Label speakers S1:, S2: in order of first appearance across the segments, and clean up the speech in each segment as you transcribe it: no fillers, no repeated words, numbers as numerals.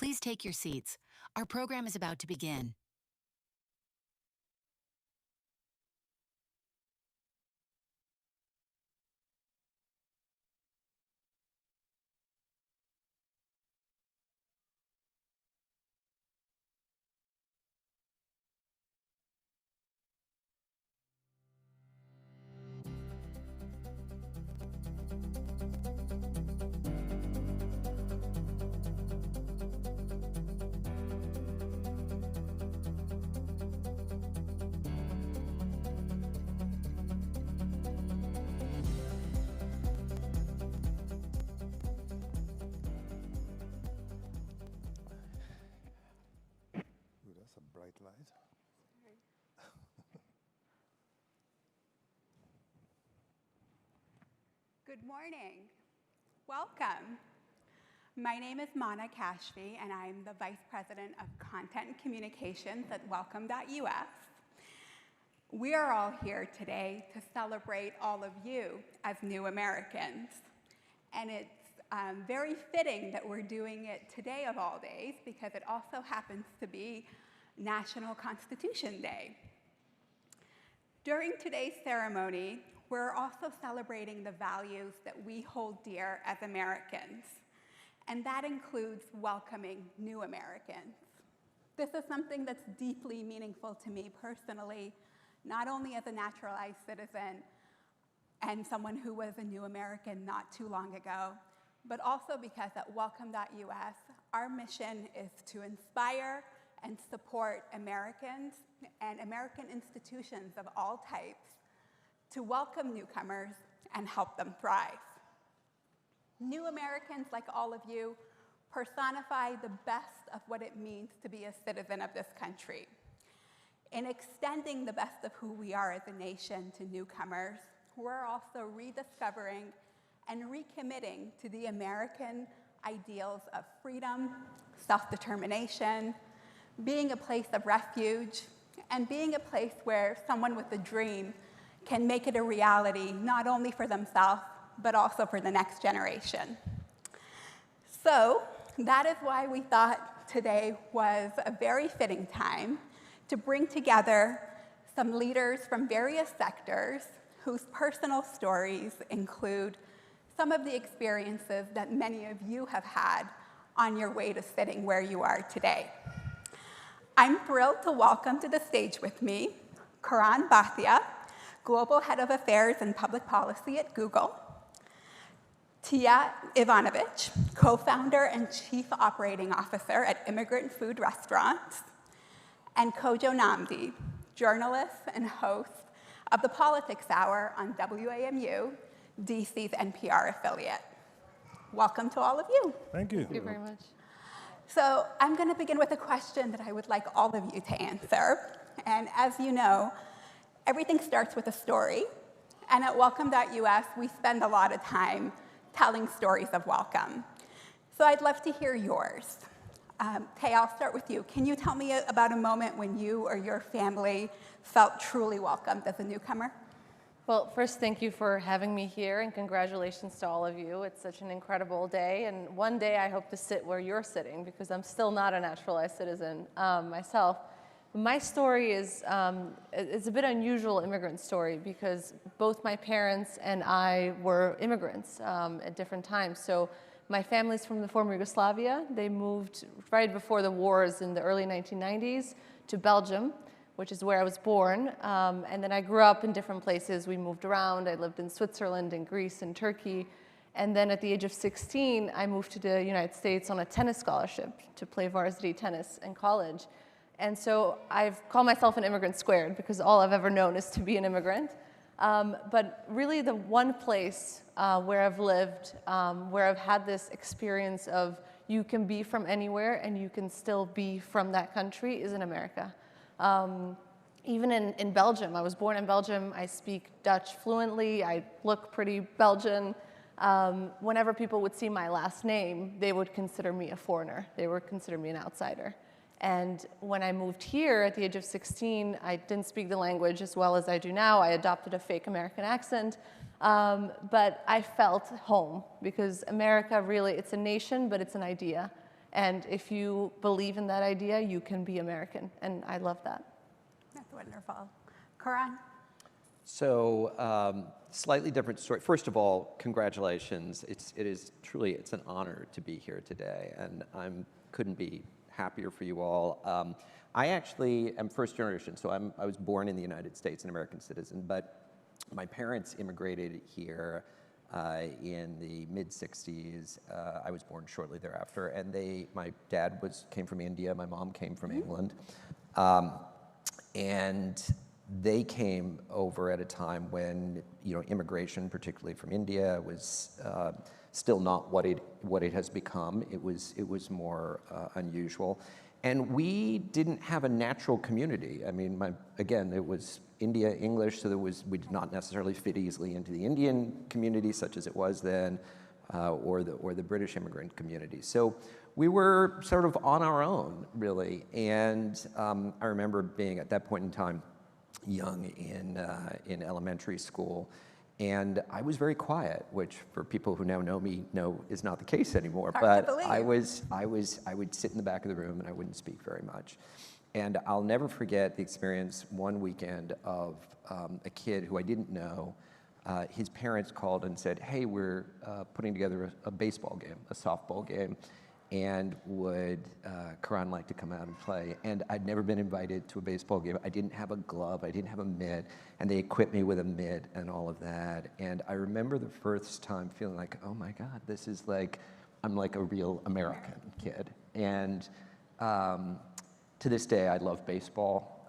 S1: Please take your seats. Our program is about to begin.
S2: That's a bright light.
S3: Good morning. Welcome. My name is Mana Kashfi, and I'm the Vice President of Content and Communications at Welcome.us. We are all here today to celebrate all of you as new Americans. And it's very fitting that we're doing it today of all days because it also happens to be National Constitution Day. During today's ceremony, we're also celebrating the values that we hold dear as Americans, and that includes welcoming new Americans. This is something that's deeply meaningful to me personally, not only as a naturalized citizen and someone who was a new American not too long ago, but also because at Welcome.us, our mission is to inspire and support Americans and American institutions of all types to welcome newcomers and help them thrive. New Americans, like all of you, personify the best of what it means to be a citizen of this country. In extending the best of who we are as a nation to newcomers, we're also rediscovering and recommitting to the American ideals of freedom, self-determination, being a place of refuge, and being a place where someone with a dream can make it a reality, not only for themselves, but also for the next generation. So that is why we thought today was a very fitting time to bring together some leaders from various sectors whose personal stories include some of the experiences that many of you have had on your way to sitting where you are today. I'm thrilled to welcome to the stage with me Karan Bhatia, Global Head of Affairs and Public Policy at Google, Tia Ivanovich, co-founder and Chief Operating Officer at Immigrant Food Restaurants, and Kojo Namdi, journalist and host of the Politics Hour on WAMU, DC's NPR affiliate. Welcome to all of you.
S2: Thank you.
S4: Thank you very much.
S3: So I'm going to begin with a question that I would like all of you to answer. And as you know, everything starts with a story. And at Welcome.us, we spend a lot of time telling stories of welcome. So I'd love to hear yours. Tay, I'll start with you. Can you tell me about a moment when you or your family felt truly welcomed as a newcomer?
S4: Well, first, thank you for having me here, and congratulations to all of you. It's such an incredible day, and one day I hope to sit where you're sitting, because I'm still not a naturalized citizen myself. My story is it's a bit unusual immigrant story, because both my parents and I were immigrants at different times. So my family's from the former Yugoslavia. They moved right before the wars in the early 1990s to Belgium, which is where I was born. And then I grew up in different places. We moved around. I lived in Switzerland and Greece and Turkey. And then at the age of 16, I moved to the United States on a tennis scholarship to play varsity tennis in college. And so I've called myself an immigrant squared, because all I've ever known is to be an immigrant. But really the one place where I've lived, where I've had this experience of you can be from anywhere and you can still be from that country, is in America. Even in Belgium, I was born in Belgium. I speak Dutch fluently. I look pretty Belgian. Whenever people would see my last name, they would consider me a foreigner. They would consider me an outsider. And when I moved here at the age of 16, I didn't speak the language as well as I do now. I adopted a fake American accent. But I felt home, because America really, it's a nation, but it's an idea. And if you believe in that idea, you can be American. And I love that.
S3: That's wonderful. Karan?
S5: So, slightly different story. First of all, congratulations. It is truly, it's an honor to be here today, and couldn't be happier for you all. I actually am first generation, so I was born in the United States, an American citizen, but my parents immigrated here in the mid-'60s. I was born shortly thereafter, and my dad came from India, my mom came from England, and they came over at a time when immigration, particularly from India, was still not what it has become. It was more unusual, and we didn't have a natural community. I mean, again, it was India English, so we did not necessarily fit easily into the Indian community, such as it was then, or the British immigrant community. So we were sort of on our own, really. And I remember being at that point in time young in elementary school, and I was very quiet, which for people who now know me know is not the case anymore.
S3: Hard to
S5: but
S3: believe.
S5: I would sit in the back of the room and I wouldn't speak very much. And I'll never forget the experience one weekend of a kid who I didn't know. His parents called and said, "Hey, we're putting together a baseball game, a softball game, and would Karan like to come out and play?" And I'd never been invited to a baseball game. I didn't have a glove, I didn't have a mitt, and they equipped me with a mitt and all of that. And I remember the first time feeling like, oh my God, this is like, I'm like a real American kid. And to this day, I love baseball.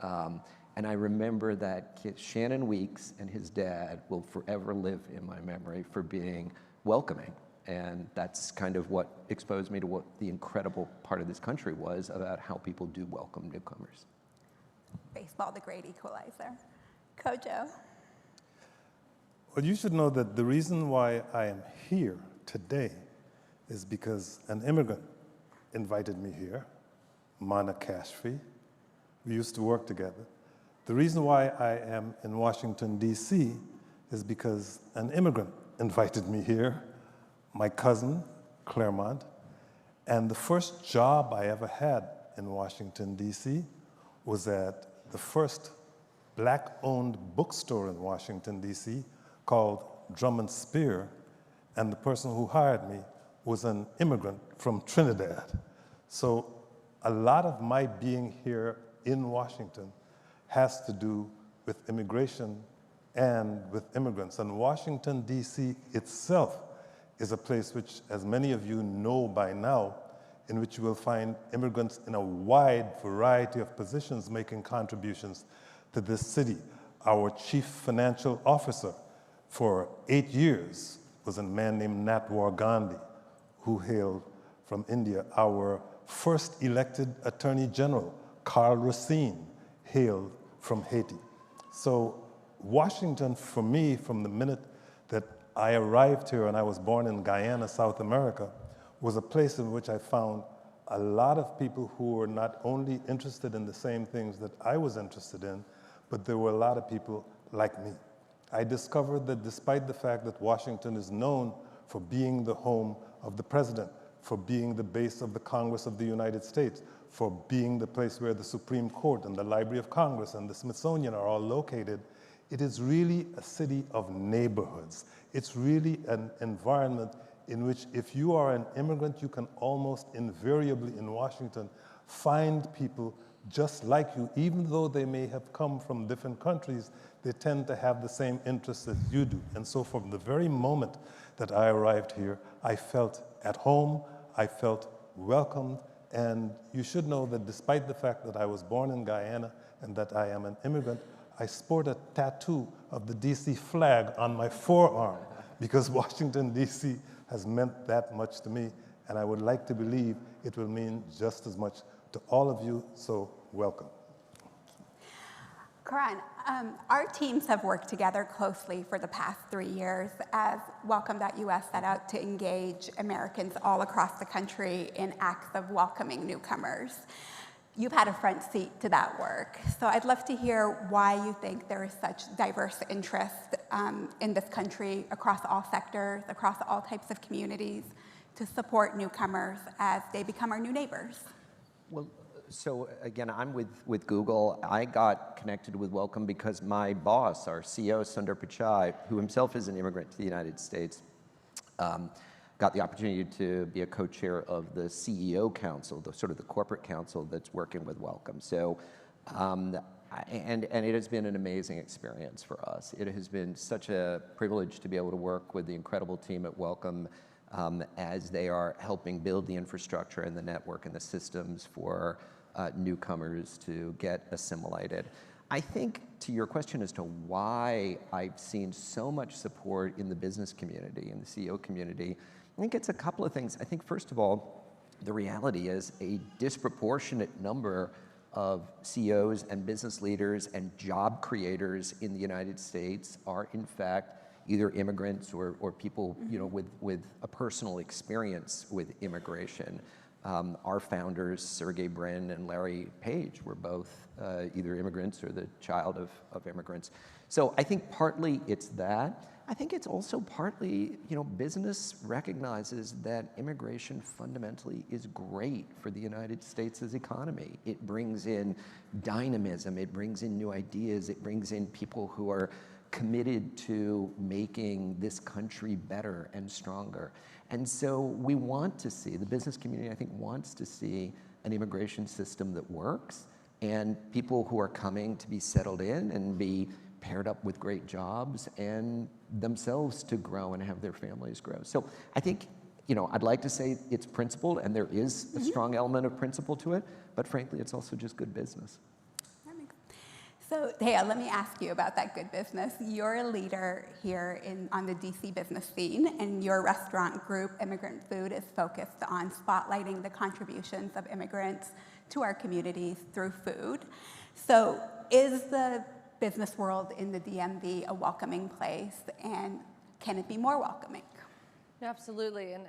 S5: And I remember that kid, Shannon Weeks, and his dad will forever live in my memory for being welcoming. And that's kind of what exposed me to what the incredible part of this country was about how people do welcome newcomers.
S3: Baseball, the great equalizer. Kojo?
S2: Well, you should know that the reason why I am here today is because an immigrant invited me here, Mana Kashfi. We used to work together. The reason why I am in Washington, D.C. is because an immigrant invited me here, my cousin, Claremont, and the first job I ever had in Washington, D.C. was at the first black-owned bookstore in Washington, D.C. called Drum and Spear, and the person who hired me was an immigrant from Trinidad. So a lot of my being here in Washington has to do with immigration and with immigrants. And Washington, D.C. itself is a place which, as many of you know by now, in which you will find immigrants in a wide variety of positions making contributions to this city. Our chief financial officer for 8 years was a man named Natwar Gandhi, who hailed from India. Our first elected Attorney General, Carl Racine, hailed from Haiti. So Washington, for me, from the minute that I arrived here and I was born in Guyana, South America, was a place in which I found a lot of people who were not only interested in the same things that I was interested in, but there were a lot of people like me. I discovered that despite the fact that Washington is known for being the home of the president, for being the base of the Congress of the United States, for being the place where the Supreme Court and the Library of Congress and the Smithsonian are all located, it is really a city of neighborhoods. It's really an environment in which if you are an immigrant, you can almost invariably in Washington find people just like you. Even though they may have come from different countries, they tend to have the same interests as you do. And so from the very moment that I arrived here, I felt at home, I felt welcomed, and you should know that despite the fact that I was born in Guyana and that I am an immigrant, I sport a tattoo of the DC flag on my forearm because Washington, DC has meant that much to me, and I would like to believe it will mean just as much to all of you, so welcome.
S3: Karan, our teams have worked together closely for the past 3 years as Welcome.us set out to engage Americans all across the country in acts of welcoming newcomers. You've had a front seat to that work, so I'd love to hear why you think there is such diverse interest in this country across all sectors, across all types of communities, to support newcomers as they become our new neighbors?
S5: Well, so again, I'm with Google. I got connected with Welcome because my boss, our CEO, Sundar Pichai, who himself is an immigrant to the United States, got the opportunity to be a co-chair of the CEO Council, the sort of the corporate council that's working with Welcome. So, and it has been an amazing experience for us. It has been such a privilege to be able to work with the incredible team at Welcome as they are helping build the infrastructure and the network and the systems for newcomers to get assimilated. I think to your question as to why I've seen so much support in the business community, in the CEO community, I think it's a couple of things. I think first of all, the reality is a disproportionate number of CEOs and business leaders and job creators in the United States are in fact either immigrants or people with a personal experience with immigration. Our founders, Sergey Brin and Larry Page, were both either immigrants or the child of immigrants. So I think partly it's that. I think it's also partly, business recognizes that immigration fundamentally is great for the United States' economy. It brings in dynamism, it brings in new ideas, it brings in people who are committed to making this country better and stronger. And so we want to see, the business community I think wants to see an immigration system that works and people who are coming to be settled in and be paired up with great jobs and themselves to grow and have their families grow. So I think, I'd like to say it's principled and there is a strong element of principle to it, but frankly, it's also just good business.
S3: So, Thea, let me ask you about that good business. You're a leader here on the DC business scene, and your restaurant group, Immigrant Food, is focused on spotlighting the contributions of immigrants to our communities through food. So, is the business world in the DMV a welcoming place, and can it be more welcoming?
S4: Yeah, absolutely, and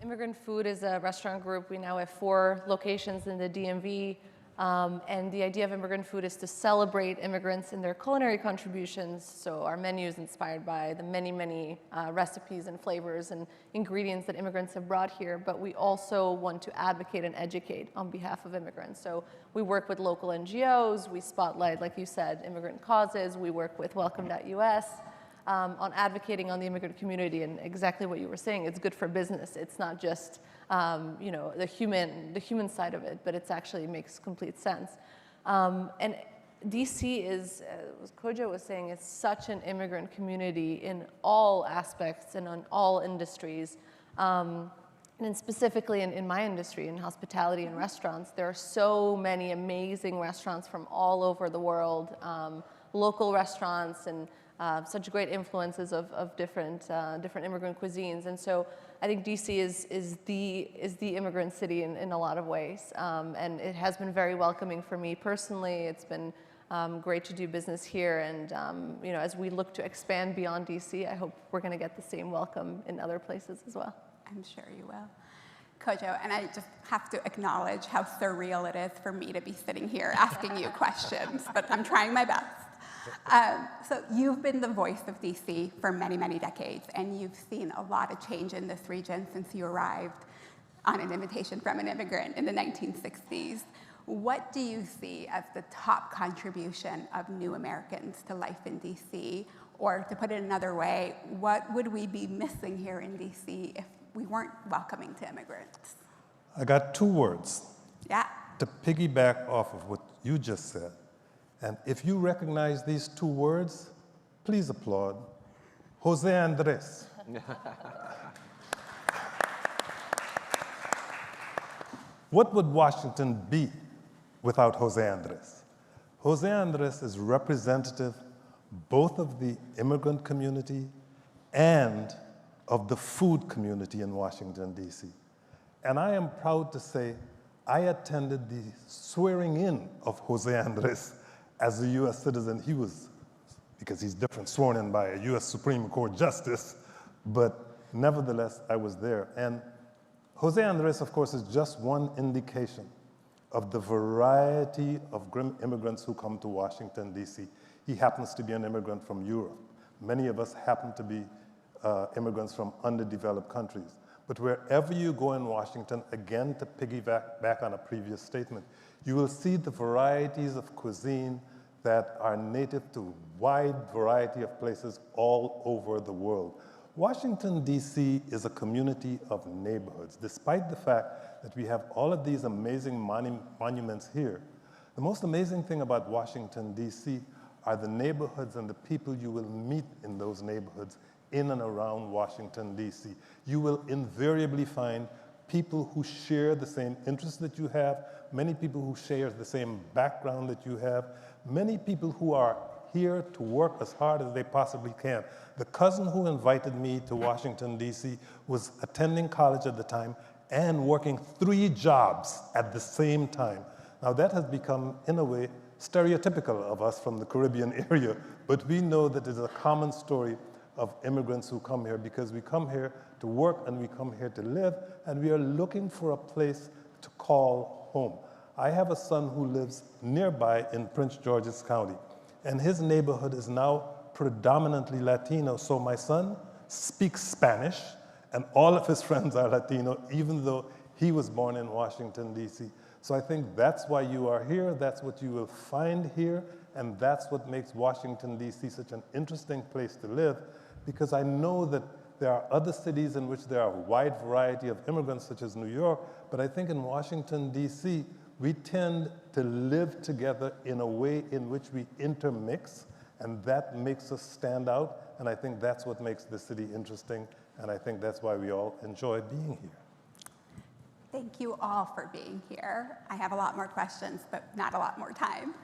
S4: Immigrant Food is a restaurant group. We now have 4 locations in the DMV. And the idea of Immigrant Food is to celebrate immigrants and their culinary contributions. So our menu is inspired by the many, many recipes and flavors and ingredients that immigrants have brought here. But we also want to advocate and educate on behalf of immigrants. So we work with local NGOs. We spotlight, like you said, immigrant causes. We work with Welcome.us on advocating on the immigrant community. And exactly what you were saying, it's good for business. It's not just the human side of it, but it actually makes complete sense. And DC is, as Kojo was saying, it's such an immigrant community in all aspects and on all industries. And specifically in my industry, in hospitality and restaurants, there are so many amazing restaurants from all over the world, local restaurants and such great influences of different immigrant cuisines. And so I think DC is the immigrant city in a lot of ways. And it has been very welcoming for me personally. It's been great to do business here. And as we look to expand beyond DC, I hope we're going to get the same welcome in other places as well.
S3: I'm sure you will. Kojo, and I just have to acknowledge how surreal it is for me to be sitting here asking you questions, but I'm trying my best. So you've been the voice of DC for many, many decades, and you've seen a lot of change in this region since you arrived on an invitation from an immigrant in the 1960s. What do you see as the top contribution of new Americans to life in DC? Or to put it another way, what would we be missing here in DC if we weren't welcoming to immigrants?
S2: I got 2 words.
S3: Yeah.
S2: To piggyback off of what you just said. And if you recognize these 2 words, please applaud. Jose Andres. What would Washington be without Jose Andres? Jose Andres is representative both of the immigrant community and of the food community in Washington, D.C. And I am proud to say I attended the swearing in of Jose Andres as a U.S. citizen. He was, because he's different, sworn in by a U.S. Supreme Court justice, but nevertheless, I was there. And Jose Andres, of course, is just one indication of the variety of immigrants who come to Washington, D.C. He happens to be an immigrant from Europe. Many of us happen to be immigrants from underdeveloped countries. But wherever you go in Washington, again, to piggyback back on a previous statement, you will see the varieties of cuisine that are native to a wide variety of places all over the world. Washington, D.C. is a community of neighborhoods. Despite the fact that we have all of these amazing monuments here, the most amazing thing about Washington, D.C. are the neighborhoods and the people you will meet in those neighborhoods in and around Washington, D.C. You will invariably find people who share the same interests that you have, many people who share the same background that you have, many people who are here to work as hard as they possibly can. The cousin who invited me to Washington, D.C. was attending college at the time and working 3 jobs at the same time. Now that has become, in a way, stereotypical of us from the Caribbean area, but we know that it's a common story of immigrants who come here because we come here to work and we come here to live, and we are looking for a place to call home. I have a son who lives nearby in Prince George's County, and his neighborhood is now predominantly Latino, so my son speaks Spanish, and all of his friends are Latino, even though he was born in Washington, D.C. So I think that's why you are here, that's what you will find here, and that's what makes Washington, D.C. such an interesting place to live, because I know that there are other cities in which there are a wide variety of immigrants, such as New York, but I think in Washington, D.C., we tend to live together in a way in which we intermix, and that makes us stand out, and I think that's what makes the city interesting, and I think that's why we all enjoy being here.
S3: Thank you all for being here. I have a lot more questions, but not a lot more time.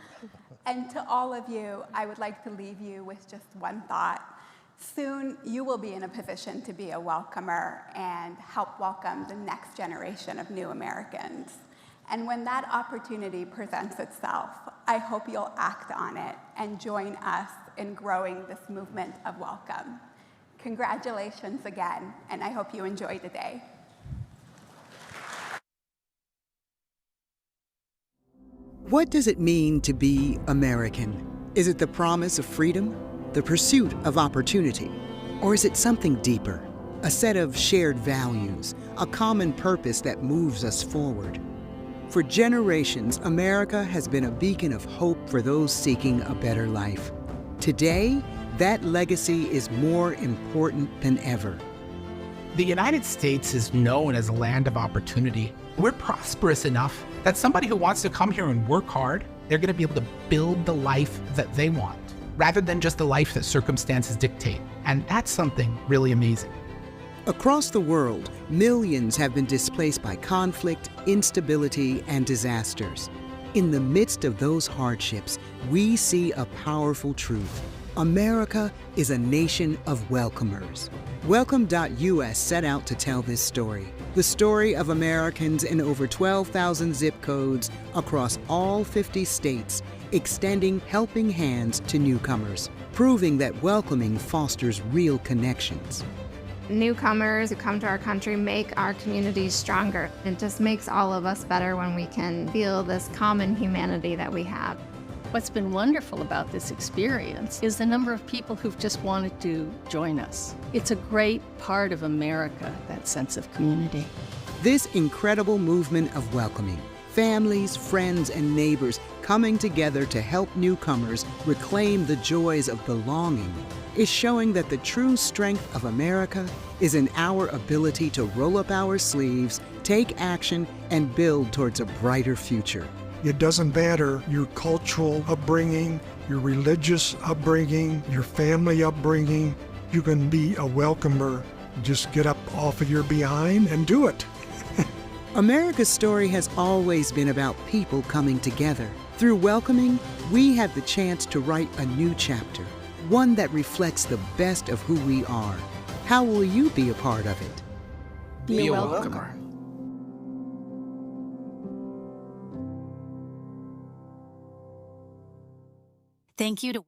S3: And to all of you, I would like to leave you with just one thought. Soon, you will be in a position to be a welcomer and help welcome the next generation of new Americans. And when that opportunity presents itself, I hope you'll act on it and join us in growing this movement of welcome. Congratulations again, and I hope you enjoy the day.
S6: What does it mean to be American? Is it the promise of freedom, the pursuit of opportunity, or is it something deeper, a set of shared values, a common purpose that moves us forward? For generations, America has been a beacon of hope for those seeking a better life. Today, that legacy is more important than ever.
S7: The United States is known as a land of opportunity. We're prosperous enough that somebody who wants to come here and work hard, they're going to be able to build the life that they want, rather than just the life that circumstances dictate. And that's something really amazing.
S6: Across the world, millions have been displaced by conflict, instability, and disasters. In the midst of those hardships, we see a powerful truth. America is a nation of welcomers. Welcome.us set out to tell this story, the story of Americans in over 12,000 zip codes across all 50 states, extending helping hands to newcomers, proving that welcoming fosters real connections.
S8: Newcomers who come to our country make our communities stronger. It just makes all of us better when we can feel this common humanity that we have.
S9: What's been wonderful about this experience is the number of people who've just wanted to join us. It's a great part of America, that sense of community.
S6: This incredible movement of welcoming, families, friends, and neighbors coming together to help newcomers reclaim the joys of belonging, is showing that the true strength of America is in our ability to roll up our sleeves, take action, and build towards a brighter future.
S10: It doesn't matter your cultural upbringing, your religious upbringing, your family upbringing. You can be a welcomer. Just get up off of your behind and do it.
S6: America's story has always been about people coming together. Through welcoming, we have the chance to write a new chapter, one that reflects the best of who we are. How will you be a part of it?
S7: Be a welcomer.
S1: Thank you to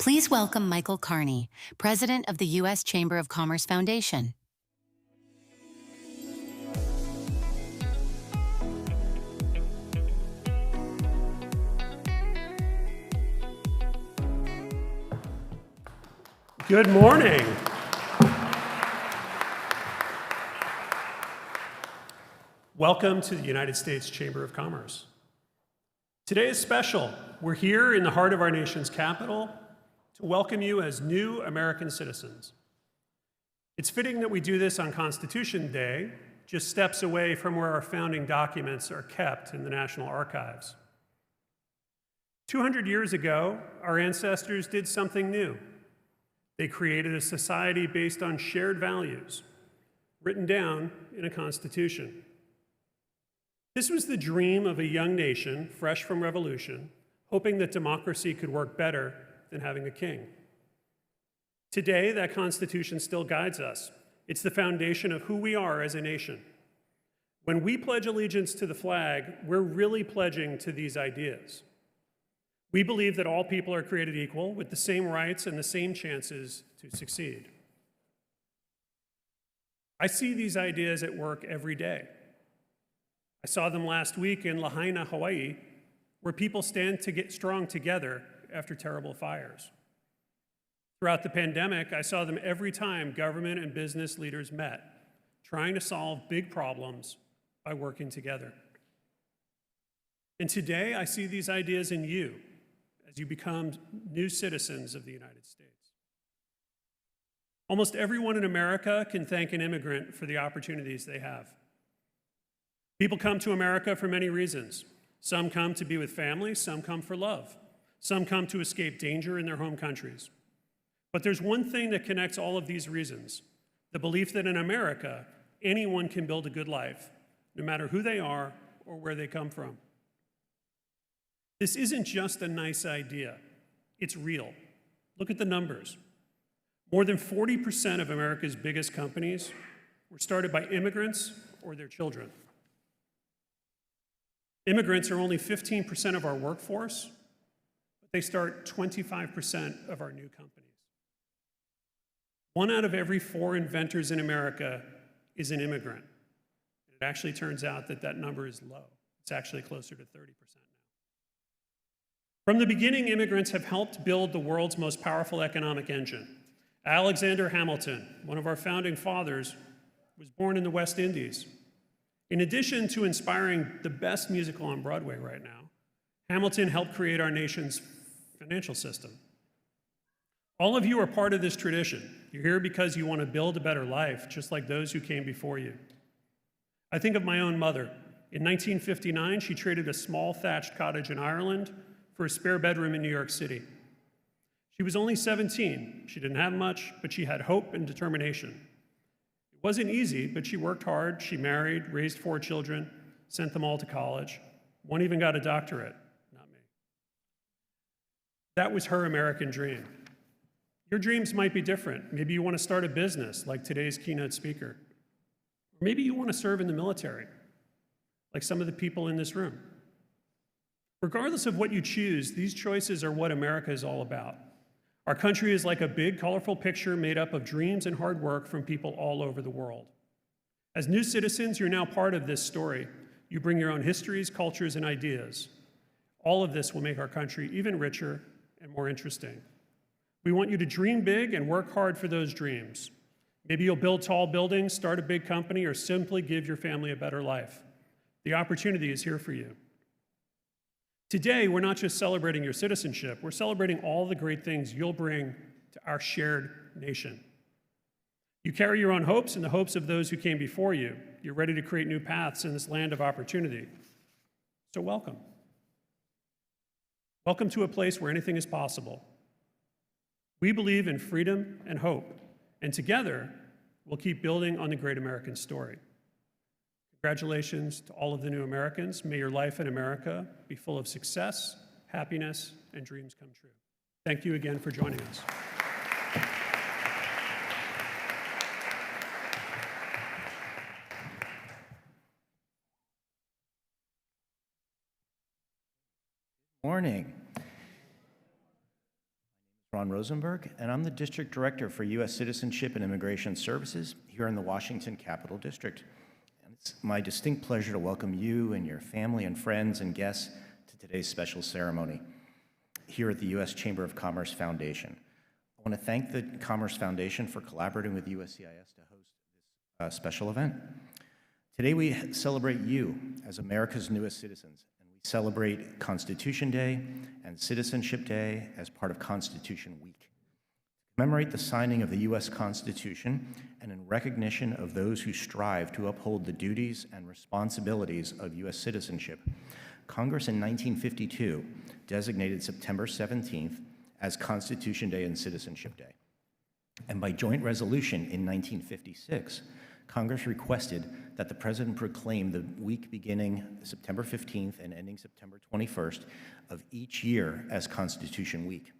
S1: Please welcome Michael Carney, President of the U.S. Chamber of Commerce Foundation.
S11: Good morning. Welcome to the United States Chamber of Commerce. Today is special. We're here in the heart of our nation's capital to welcome you as new American citizens. It's fitting that we do this on Constitution Day, just steps away from where our founding documents are kept in the National Archives. 200 years ago, our ancestors did something new. They created a society based on shared values, written down in a constitution. This was the dream of a young nation, fresh from revolution, hoping that democracy could work better than having a king. Today, that constitution still guides us. It's the foundation of who we are as a nation. When we pledge allegiance to the flag, we're really pledging to these ideas. We believe that all people are created equal with the same rights and the same chances to succeed. I see these ideas at work every day. I saw them last week in Lahaina, Hawaii, where people stand to get strong together after terrible fires. Throughout the pandemic, I saw them every time government and business leaders met, trying to solve big problems by working together. And today, I see these ideas in you as you become new citizens of the United States. Almost everyone in America can thank an immigrant for the opportunities they have. People come to America for many reasons. Some come to be with family, some come for love. Some come to escape danger in their home countries. But there's one thing that connects all of these reasons: the belief that in America, anyone can build a good life, no matter who they are or where they come from. This isn't just a nice idea, it's real. Look at the numbers. More than 40% of America's biggest companies were started by immigrants or their children. Immigrants are only 15% of our workforce, but they start 25% of our new companies. 1 out of every 4 inventors in America is an immigrant. It actually turns out that that number is low. It's actually closer to 30% now. From the beginning, immigrants have helped build the world's most powerful economic engine. Alexander Hamilton, one of our founding fathers, was born in the West Indies. In addition to inspiring the best musical on Broadway right now, Hamilton helped create our nation's financial system. All of you are part of this tradition. You're here because you want to build a better life, just like those who came before you. I think of my own mother. In 1959, she traded a small thatched cottage in Ireland for a spare bedroom in New York City. She was only 17. She didn't have much, but she had hope and determination. It wasn't easy, but she worked hard. She married, raised 4 children, sent them all to college. One even got a doctorate, not me. That was her American dream. Your dreams might be different. Maybe you want to start a business, like today's keynote speaker. Or maybe you want to serve in the military, like some of the people in this room. Regardless of what you choose, these choices are what America is all about. Our country is like a big, colorful picture made up of dreams and hard work from people all over the world. As new citizens, you're now part of this story. You bring your own histories, cultures, and ideas. All of this will make our country even richer and more interesting. We want you to dream big and work hard for those dreams. Maybe you'll build tall buildings, start a big company, or simply give your family a better life. The opportunity is here for you. Today, we're not just celebrating your citizenship, we're celebrating all the great things you'll bring to our shared nation. You carry your own hopes and the hopes of those who came before you. You're ready to create new paths in this land of opportunity. So welcome. Welcome to a place where anything is possible. We believe in freedom and hope, and together, we'll keep building on the great American story. Congratulations to all of the new Americans. May your life in America be full of success, happiness, and dreams come true. Thank you again for joining us.
S12: Morning. Ron Rosenberg, and I'm the District Director for U.S. Citizenship and Immigration Services here in the Washington Capital District. And it's my distinct pleasure to welcome you and your family and friends and guests to today's special ceremony here at the U.S. Chamber of Commerce Foundation. I want to thank the Commerce Foundation for collaborating with USCIS to host this special event. Today we celebrate you as America's newest citizens, and we celebrate Constitution Day and Citizenship Day as part of Constitution Week. To commemorate the signing of the U.S. Constitution and in recognition of those who strive to uphold the duties and responsibilities of U.S. citizenship, Congress in 1952 designated September 17th as Constitution Day and Citizenship Day. And by joint resolution in 1956, Congress requested that the President proclaim the week beginning September 15th and ending September 21st of each year as Constitution Week.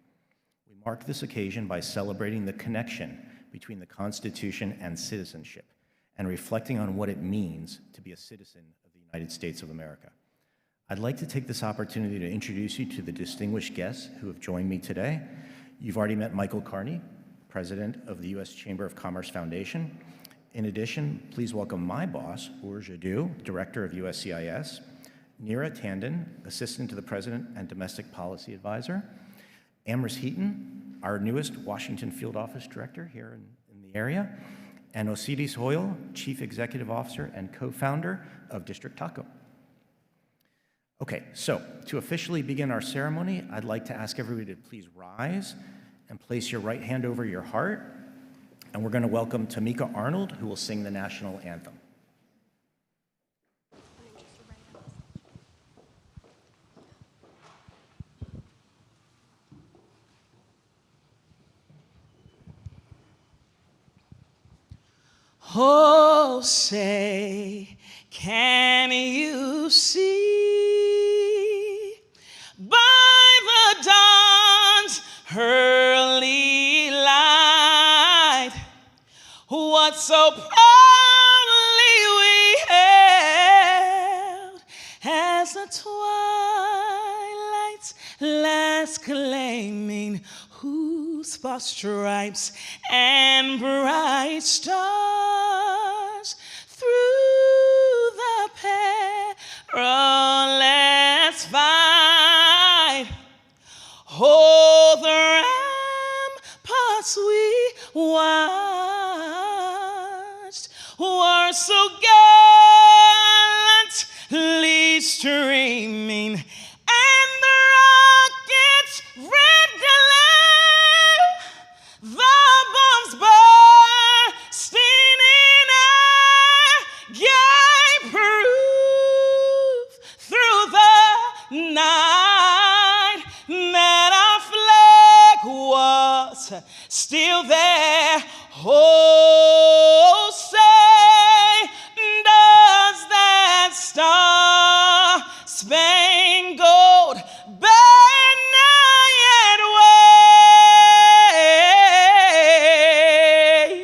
S12: We mark this occasion by celebrating the connection between the Constitution and citizenship and reflecting on what it means to be a citizen of the United States of America. I'd like to take this opportunity to introduce you to the distinguished guests who have joined me today. You've already met Michael Carney, President of the U.S. Chamber of Commerce Foundation. In addition, please welcome my boss, Ur Jadou, Director of USCIS, Neera Tandon, Assistant to the President and Domestic Policy Advisor, Amris Heaton, our newest Washington Field Office Director here in the area, and Osiris Hoyle, Chief Executive Officer and co-founder of District Taco. Okay, so to officially begin our ceremony, I'd like to ask everybody to please rise and place your right hand over your heart. And we're going to welcome Tamika Arnold, who will sing the national anthem.
S13: Oh, say, can you see by the dawn's early light what so proudly we hailed as the twilight's last gleaming, whose spark stripes and bright stars through the perilous fight. Oh, the ramparts we watched were so gallantly streaming, and the rockets' red glare, the bombs bursting in air, gave proof through the night that our flag was still there. Oh, say, does that star-spangled banner yet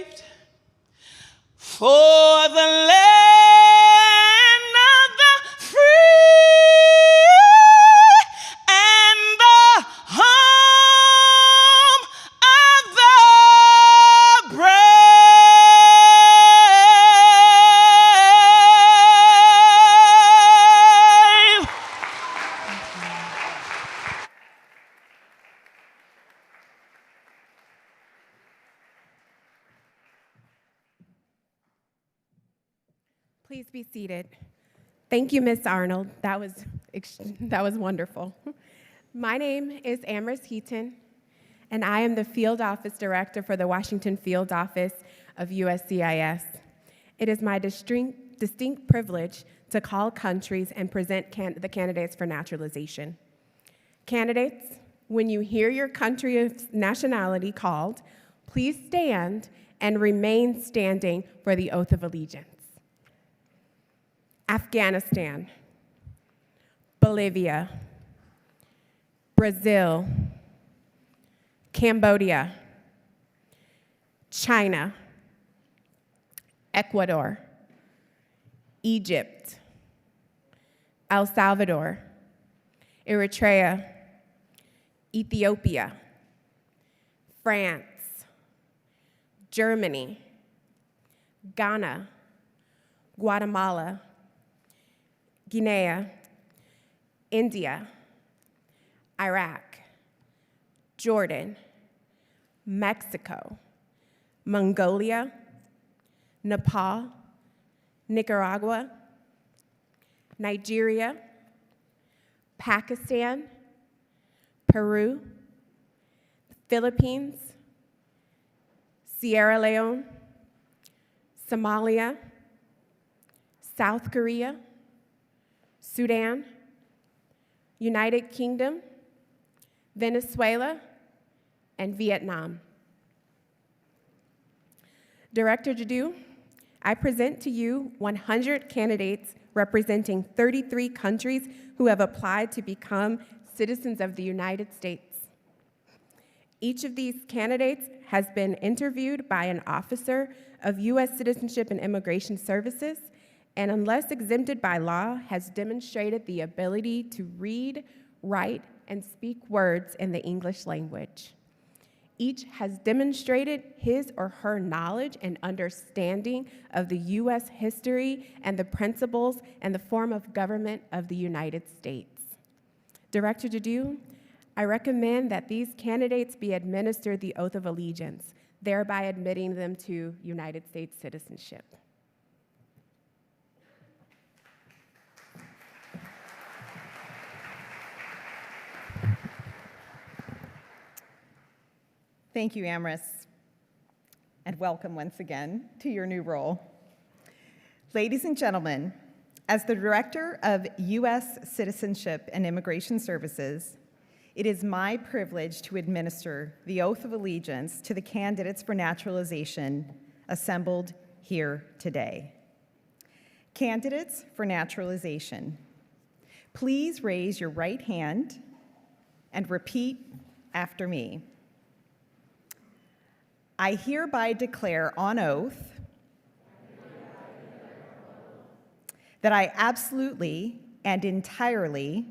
S13: waved for the land of the free and the home of the brave?
S3: Please be seated. Thank you, Ms. Arnold. That was wonderful. My name is Amris Heaton, and I am the Field Office Director for the Washington Field Office of USCIS. It is my distinct privilege to call countries and present the candidates for naturalization. Candidates, when you hear your country of nationality called, please stand and remain standing for the oath of allegiance. Afghanistan, Bolivia, Brazil, Cambodia, China, Ecuador, Egypt, El Salvador, Eritrea, Ethiopia,
S14: France, Germany, Ghana, Guatemala, Guinea, India, Iraq, Jordan, Mexico, Mongolia, Nepal, Nicaragua, Nigeria, Pakistan, Peru, Philippines, Sierra Leone, Somalia, South Korea, Sudan, United Kingdom, Venezuela, and Vietnam. Director Jadu, I present to you 100 candidates representing 33 countries who have applied to become citizens of the United States. Each of these candidates has been interviewed by an officer of U.S. Citizenship and Immigration Services, and unless exempted by law, has demonstrated the ability to read, write, and speak words in the English language. Each has demonstrated his or her knowledge and understanding of the U.S. history and the principles and the form of government of the United States. Director Jadu, I recommend that these candidates be administered the oath of allegiance, thereby admitting them to United States citizenship.
S15: Thank you, Amris, and welcome once again to your new role. Ladies and gentlemen, as the Director of U.S. Citizenship and Immigration Services, it is my privilege to administer the oath of allegiance to the candidates for naturalization assembled here today. Candidates for naturalization, please raise your right hand and repeat after me. I hereby declare on oath that I absolutely and entirely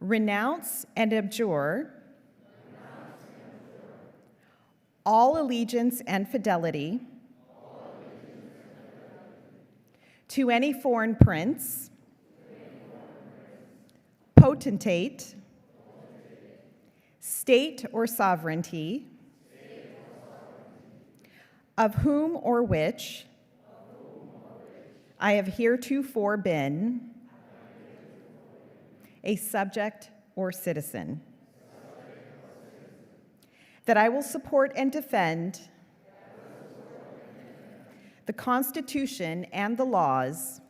S15: renounce and abjure all allegiance and fidelity to any foreign prince, potentate, state or sovereignty, of whom or which I have heretofore been a subject or citizen, that I will support and defend the Constitution and the laws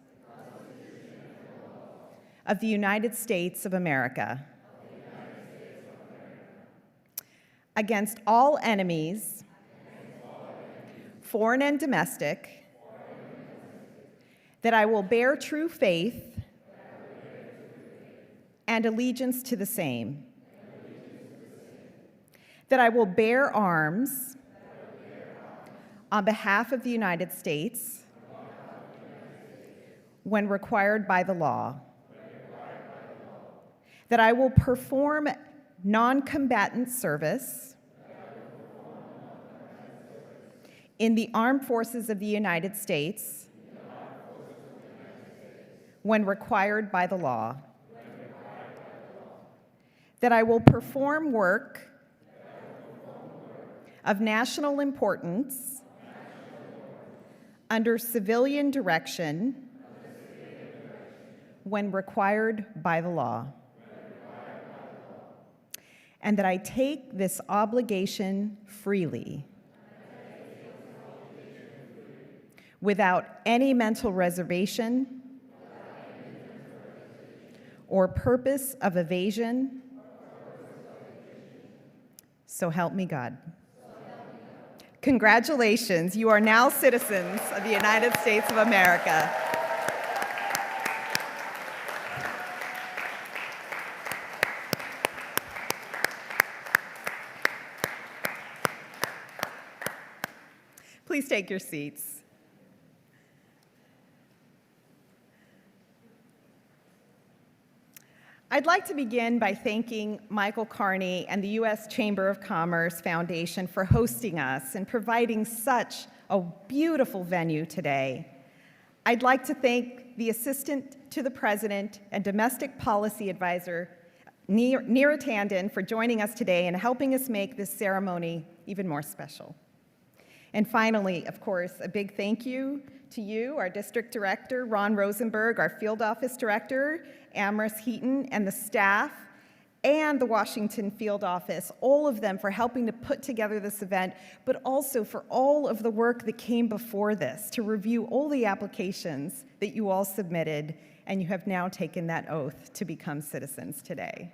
S15: of the United States of America, against all enemies, foreign and domestic, that I will bear true faith and allegiance to the same, that I will bear arms on behalf of the United States when required by the law, that I will perform non-combatant service in the armed forces of the United States when required by the law, that I will perform work of national importance under civilian direction when required by the law, and that I take this obligation freely, without any mental reservation or purpose of evasion. So help me God. Congratulations, you are now citizens of the United States of America. Please take your seats. I'd like to begin by thanking Michael Carney and the U.S. Chamber of Commerce Foundation for hosting us and providing such a beautiful venue today. I'd like to thank the Assistant to the President and Domestic Policy Advisor, Neera Tandon, for joining us today and helping us make this ceremony even more special. And finally, of course, a big thank you to you, our District Director, Ron Rosenberg, our Field Office Director, Amris Heaton, and the staff, and the Washington Field Office, all of them for helping to put together this event, but also for all of the work that came before this to review all the applications that you all submitted, and you have now taken that oath to become citizens today.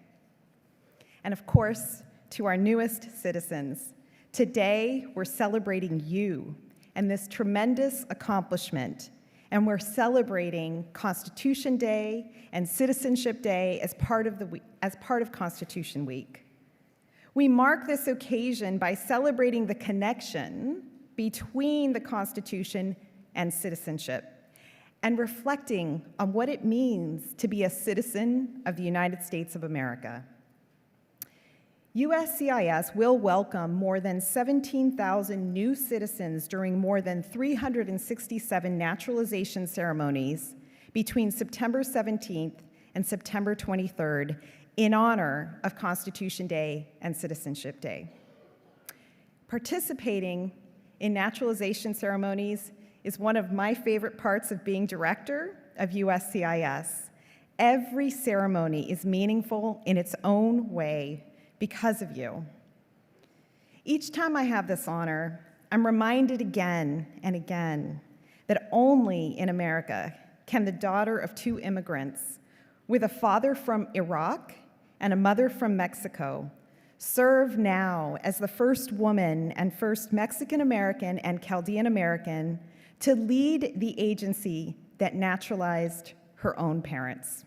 S15: And of course, to our newest citizens, today we're celebrating you and this tremendous accomplishment, and we're celebrating Constitution Day and Citizenship Day as part of Constitution Week. We mark this occasion by celebrating the connection between the Constitution and citizenship and reflecting on what it means to be a citizen of the United States of America. USCIS will welcome more than 17,000 new citizens during more than 367 naturalization ceremonies between September 17th and September 23rd in honor of Constitution Day and Citizenship Day. Participating in naturalization ceremonies is one of my favorite parts of being director of USCIS. Every ceremony is meaningful in its own way because of you. Each time I have this honor, I'm reminded again and again that only in America can the daughter of two immigrants with a father from Iraq and a mother from Mexico serve now as the first woman and first Mexican-American and Chaldean-American to lead the agency that naturalized her own parents.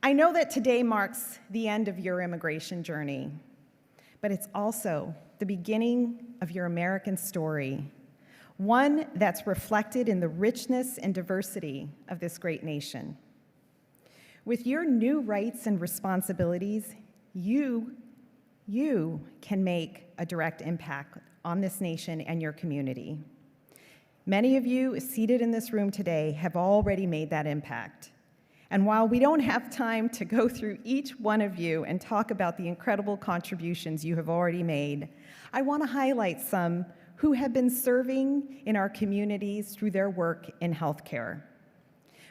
S15: I know that today marks the end of your immigration journey, but it's also the beginning of your American story, one that's reflected in the richness and diversity of this great nation. With your new rights and responsibilities, you can make a direct impact on this nation and your community. Many of you seated in this room today have already made that impact. And while we don't have time to go through each one of you and talk about the incredible contributions you have already made, I want to highlight some who have been serving in our communities through their work in healthcare.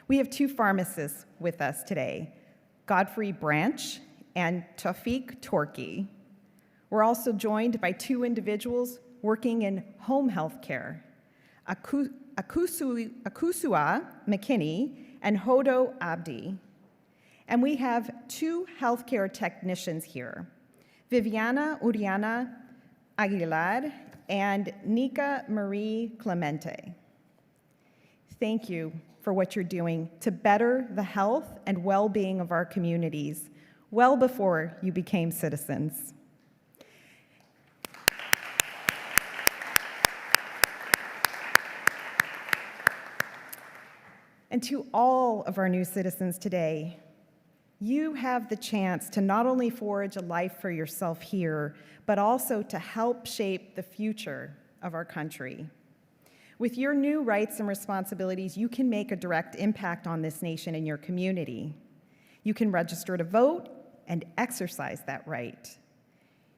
S15: We have two pharmacists with us today, Godfrey Branch and Tawfiq Torki. We're also joined by two individuals working in home healthcare, Akusua McKinney and Hodo Abdi. And we have two healthcare technicians here, Viviana Uriana Aguilar and Nika Marie Clemente. Thank you for what you're doing to better the health and well-being of our communities well before you became citizens. And to all of our new citizens today, you have the chance to not only forge a life for yourself here, but also to help shape the future of our country. With your new rights and responsibilities, you can make a direct impact on this nation and your community. You can register to vote and exercise that right.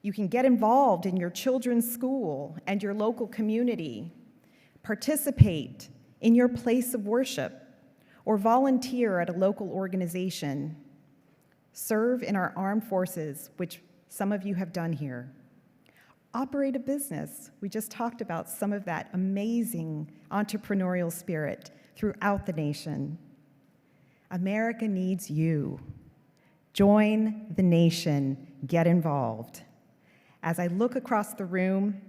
S15: You can get involved in your children's school and your local community, participate in your place of worship, or volunteer at a local organization, serve in our armed forces, which some of you have done here. Operate a business. We just talked about some of that amazing entrepreneurial spirit throughout the nation. America needs you. Join the nation, get involved. As I look across the room,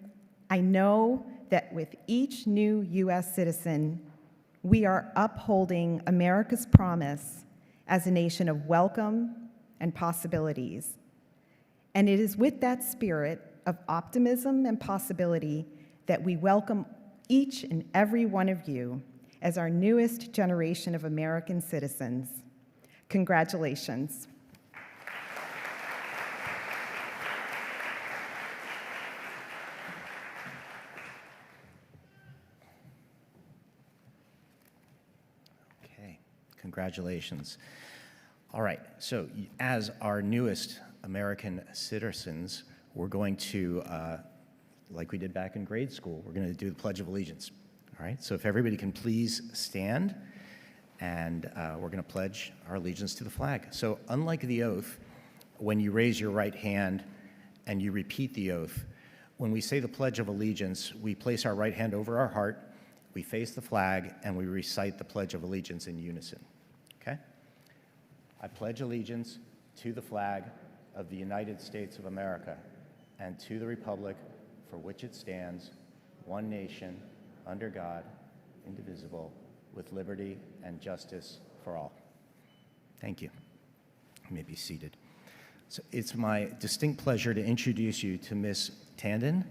S15: I know that with each new U.S. citizen, we are upholding America's promise as a nation of welcome and possibilities. And it is with that spirit of optimism and possibility that we welcome each and every one of you as our newest generation of American citizens. Congratulations.
S12: Okay, congratulations. All right, so as our newest American citizens, we're going to, like we did back in grade school, we're going to do the Pledge of Allegiance. All right, so if everybody can please stand, and we're going to pledge our allegiance to the flag. So unlike the oath, when you raise your right hand and you repeat the oath, when we say the Pledge of Allegiance, we place our right hand over our heart, we face the flag, and we recite the Pledge of Allegiance in unison. Okay? I pledge allegiance to the flag of the United States of America and to the republic for which it stands, one nation, under God, indivisible, with liberty and justice for all. Thank you. You may be seated. So it's my distinct pleasure to introduce you to Ms. Tandon,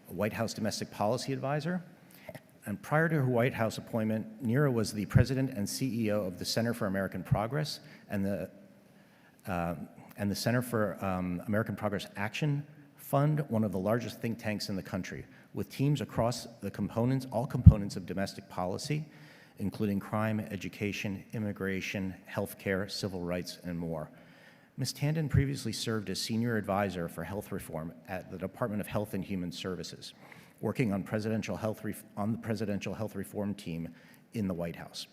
S12: a White House Domestic Policy Advisor. And prior to her White House appointment, Neera was the president and CEO of the Center for American Progress and the Center for American Progress Action Fund, one of the largest think tanks in the country, with teams across the components, all components of domestic policy, including crime, education, immigration, healthcare, civil rights, and more. Ms. Tandon previously served as senior advisor for health reform at the Department of Health and Human Services, working on the presidential health reform team in the White House.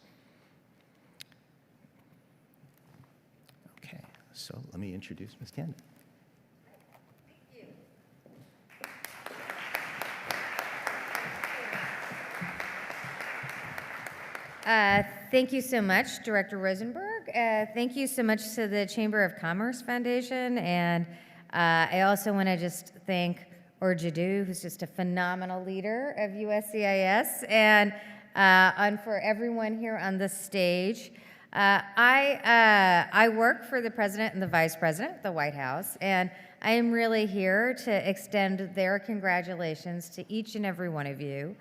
S12: Okay, so let me introduce Ms. Tandon.
S16: Thank you so much, Director Rosenberg. Thank you so much to the Chamber of Commerce Foundation. And I also want to just thank Jadoo, who's just a phenomenal leader of USCIS, and for everyone here on the stage. I work for the President and the Vice President of the White House, and I am really here to extend their congratulations to each and every one of you.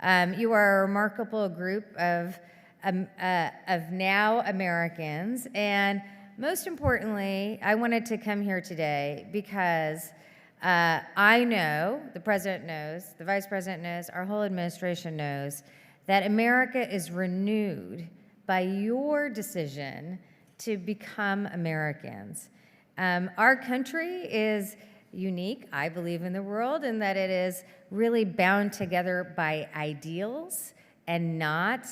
S16: You are a remarkable group of now Americans, and most importantly, I wanted to come here today because I know, the President knows, the Vice President knows, our whole administration knows that America is renewed by your decision to become Americans. Our country is unique, I believe, in the world, in that it is really bound together by ideals and not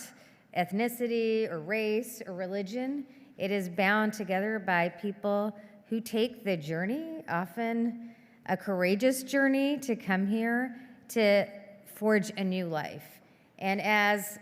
S16: ethnicity or race or religion. It is bound together by people who take the journey, often a courageous journey, to come here to forge a new life. And as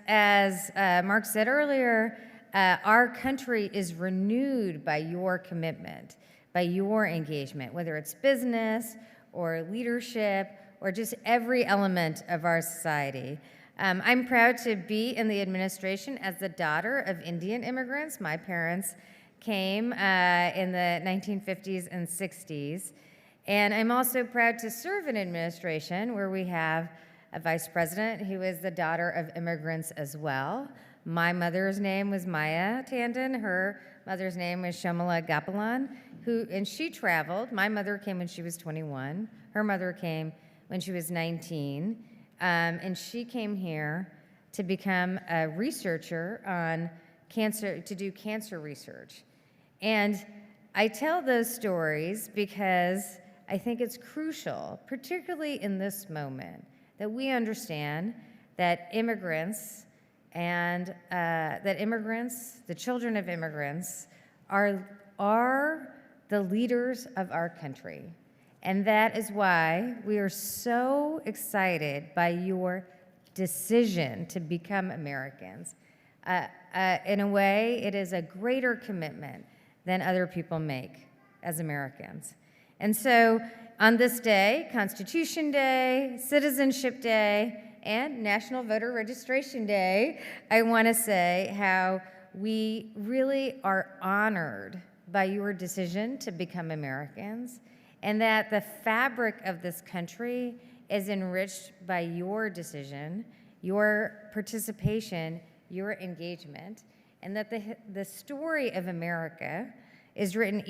S16: Mark said earlier, our country is renewed by your commitment, by your engagement, whether it's business or leadership or just every element of our society. I'm proud to be in the administration as the daughter of Indian immigrants. My parents came in the 1950s and 60s. And I'm also proud to serve in administration where we have a vice president who is the daughter of immigrants as well. My mother's name was Maya Tandon. Her mother's name was Shamala Gapalan, and she traveled. My mother came when she was 21. Her mother came when she was 19. And she came here to become a researcher on cancer, to do cancer research. And I tell those stories because I think it's crucial, particularly in this moment, that we understand that immigrants and the children of immigrants are the leaders of our country. And that is why we are so excited by your decision to become Americans. In a way, it is a greater commitment than other people make as Americans. And so on this day, Constitution Day, Citizenship Day, and National Voter Registration Day, I want to say how we really are honored by your decision to become Americans, and that the fabric of this country is enriched by your decision, your participation, your engagement, and that the story of America is written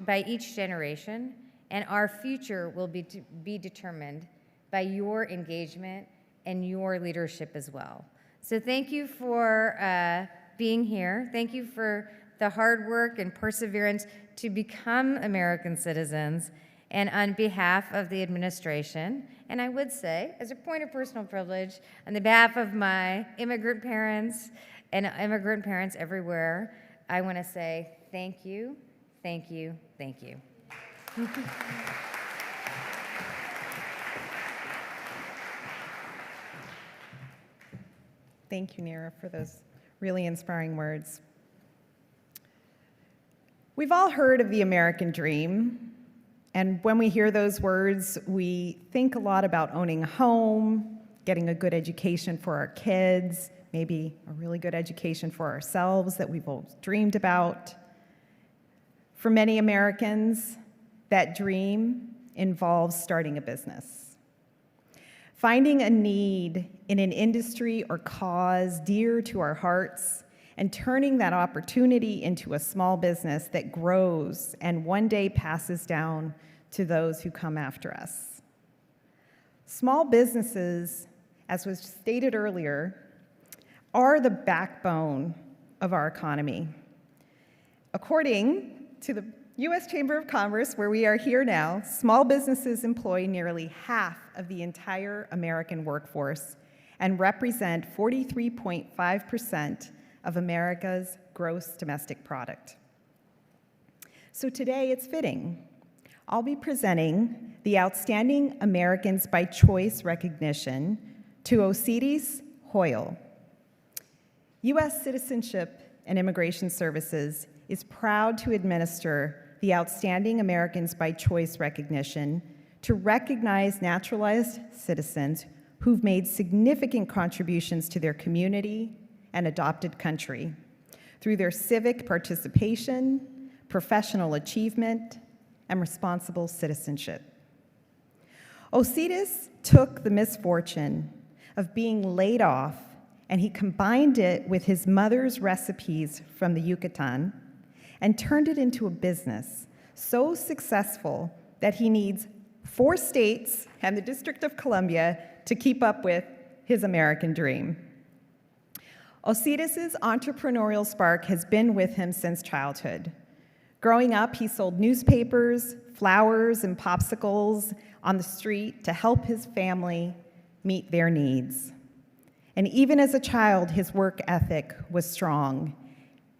S16: by each generation, and our future will be determined by your engagement and your leadership as well. So thank you for being here. Thank you for the hard work and perseverance to become American citizens. And on behalf of the administration, and I would say, as a point of personal privilege, on the behalf of my immigrant parents and immigrant parents everywhere, I want to say thank you, thank you, thank you.
S15: Thank you, Nira, for those really inspiring words. We've all heard of the American dream. And when we hear those words, we think a lot about owning a home, getting a good education for our kids, maybe a really good education for ourselves that we've always dreamed about. For many Americans, that dream involves starting a business. Finding a need in an industry or cause dear to our hearts and turning that opportunity into a small business that grows and one day passes down to those who come after us. Small businesses, as was stated earlier, are the backbone of our economy. According to the U.S. Chamber of Commerce, where we are here now, small businesses employ nearly half of the entire American workforce and represent 43.5% of America's gross domestic product. So today it's fitting. I'll be presenting the Outstanding Americans by Choice recognition to Osiris Hoyle. U.S. Citizenship and Immigration Services is proud to administer the Outstanding Americans by Choice recognition to recognize naturalized citizens who've made significant contributions to their community and adopted country through their civic participation, professional achievement, and responsible citizenship. Osiris took the misfortune of being laid off, and he combined it with his mother's recipes from the Yucatan and turned it into a business so successful that he needs 4 states and the District of Columbia to keep up with his American dream. Osiris's entrepreneurial spark has been with him since childhood. Growing up, he sold newspapers, flowers, and popsicles on the street to help his family meet their needs. And even as a child, his work ethic was strong,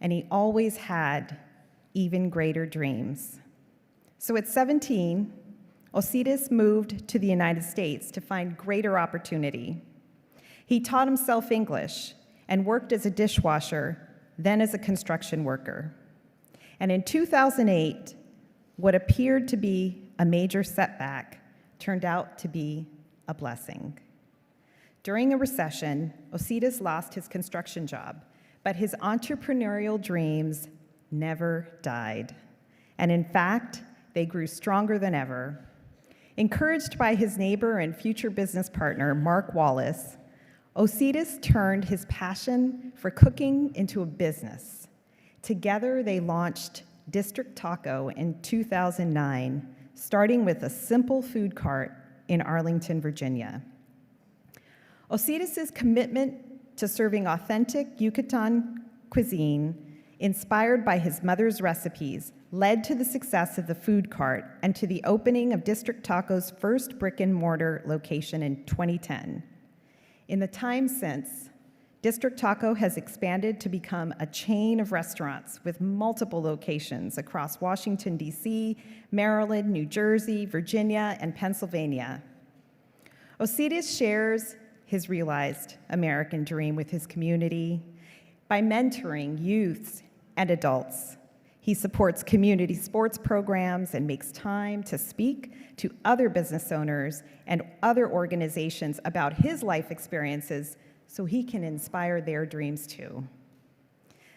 S15: and he always had even greater dreams. So at 17, Osiris moved to the United States to find greater opportunity. He taught himself English and worked as a dishwasher, then as a construction worker. And in 2008, what appeared to be a major setback turned out to be a blessing. During a recession, Osiris lost his construction job, but his entrepreneurial dreams never died. And in fact, they grew stronger than ever. Encouraged by his neighbor and future business partner, Mark Wallace, Osiris turned his passion for cooking into a business. Together, they launched District Taco in 2009, starting with a simple food cart in Arlington, Virginia. Osiris's commitment to serving authentic Yucatan cuisine, inspired by his mother's recipes, led to the success of the food cart and to the opening of District Taco's first brick-and-mortar location in 2010. In the time since, District Taco has expanded to become a chain of restaurants with multiple locations across Washington, D.C., Maryland, New Jersey, Virginia, and Pennsylvania. Osiris shares his realized American dream with his community by mentoring youths and adults. He supports community sports programs and makes time to speak to other business owners and other organizations about his life experiences so he can inspire their dreams too.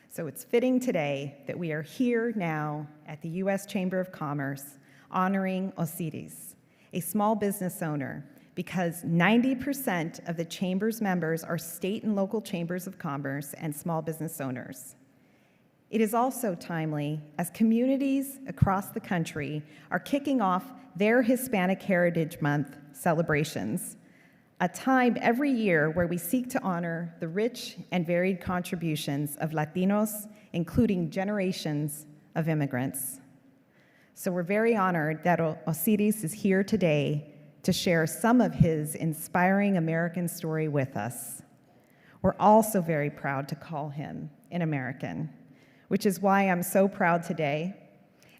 S15: So it's fitting today that we are here now at the U.S. Chamber of Commerce honoring Osiris, a small business owner because 90% of the Chamber's members are state and local chambers of commerce and small business owners. It is also timely as communities across the country are kicking off their Hispanic Heritage Month celebrations, a time every year where we seek to honor the rich and varied contributions of Latinos, including generations of immigrants. So we're very honored that Osiris is here today to share some of his inspiring American story with us. We're also very proud to call him an American, which is why I'm so proud today,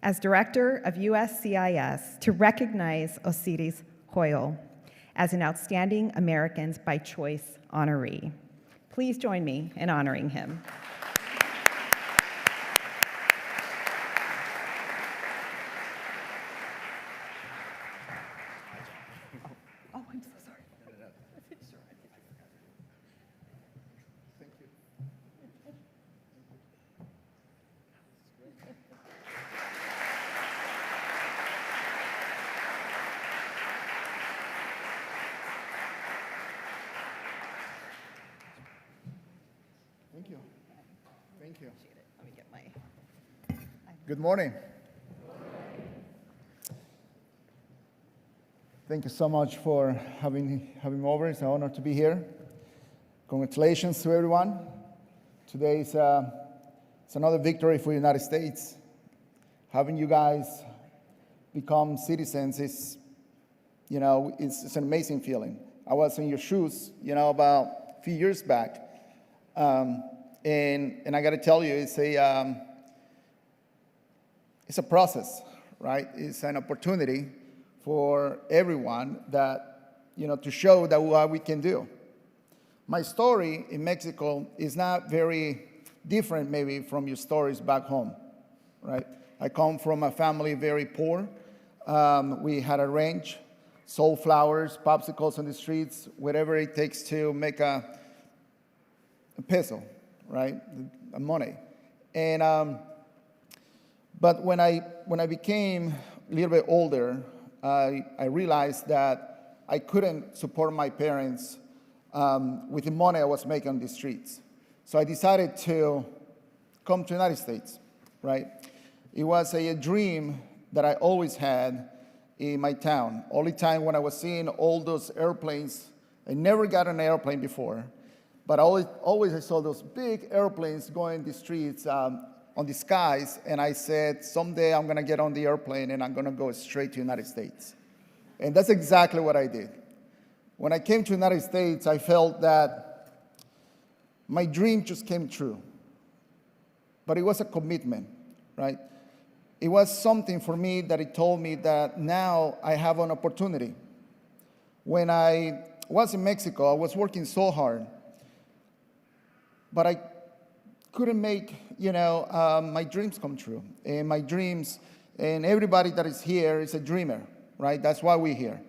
S15: as director of USCIS, to recognize Osiris Hoyle as an Outstanding Americans by Choice honoree. Please join me in honoring him. Oh, I'm so sorry.
S17: Thank you. Thank you. Thank you.
S15: Let me get my...
S17: Good morning. Thank you so much for having me over. It's an honor to be here. Congratulations to everyone. Today is it's another victory for the United States. Having you guys become citizens is, it's an amazing feeling. I was in your shoes, about a few years back. And I got to tell you, it's a process, right? It's an opportunity for everyone that, to show that what we can do. My story in Mexico is not very different maybe from your stories back home, right? I come from a family very poor. We had a ranch, sold flowers, popsicles on the streets, whatever it takes to make a peso, right? A money. And but when I became a little bit older, I realized that I couldn't support my parents with the money I was making on the streets. So I decided to come to the United States, right? It was a dream that I always had in my town. Only time when I was seeing all those airplanes, I never got an airplane before, but always I saw those big airplanes going the streets on the skies, and I said, someday I'm gonna get on the airplane and I'm gonna go straight to the United States. And that's exactly what I did. When I came to the United States, I felt that my dream just came true. But it was a commitment, right? It was something for me that it told me that now I have an opportunity. When I was in Mexico, I was working so hard, but I couldn't make, my dreams come true. And my dreams, and everybody that is here is a dreamer, right? That's why we're here.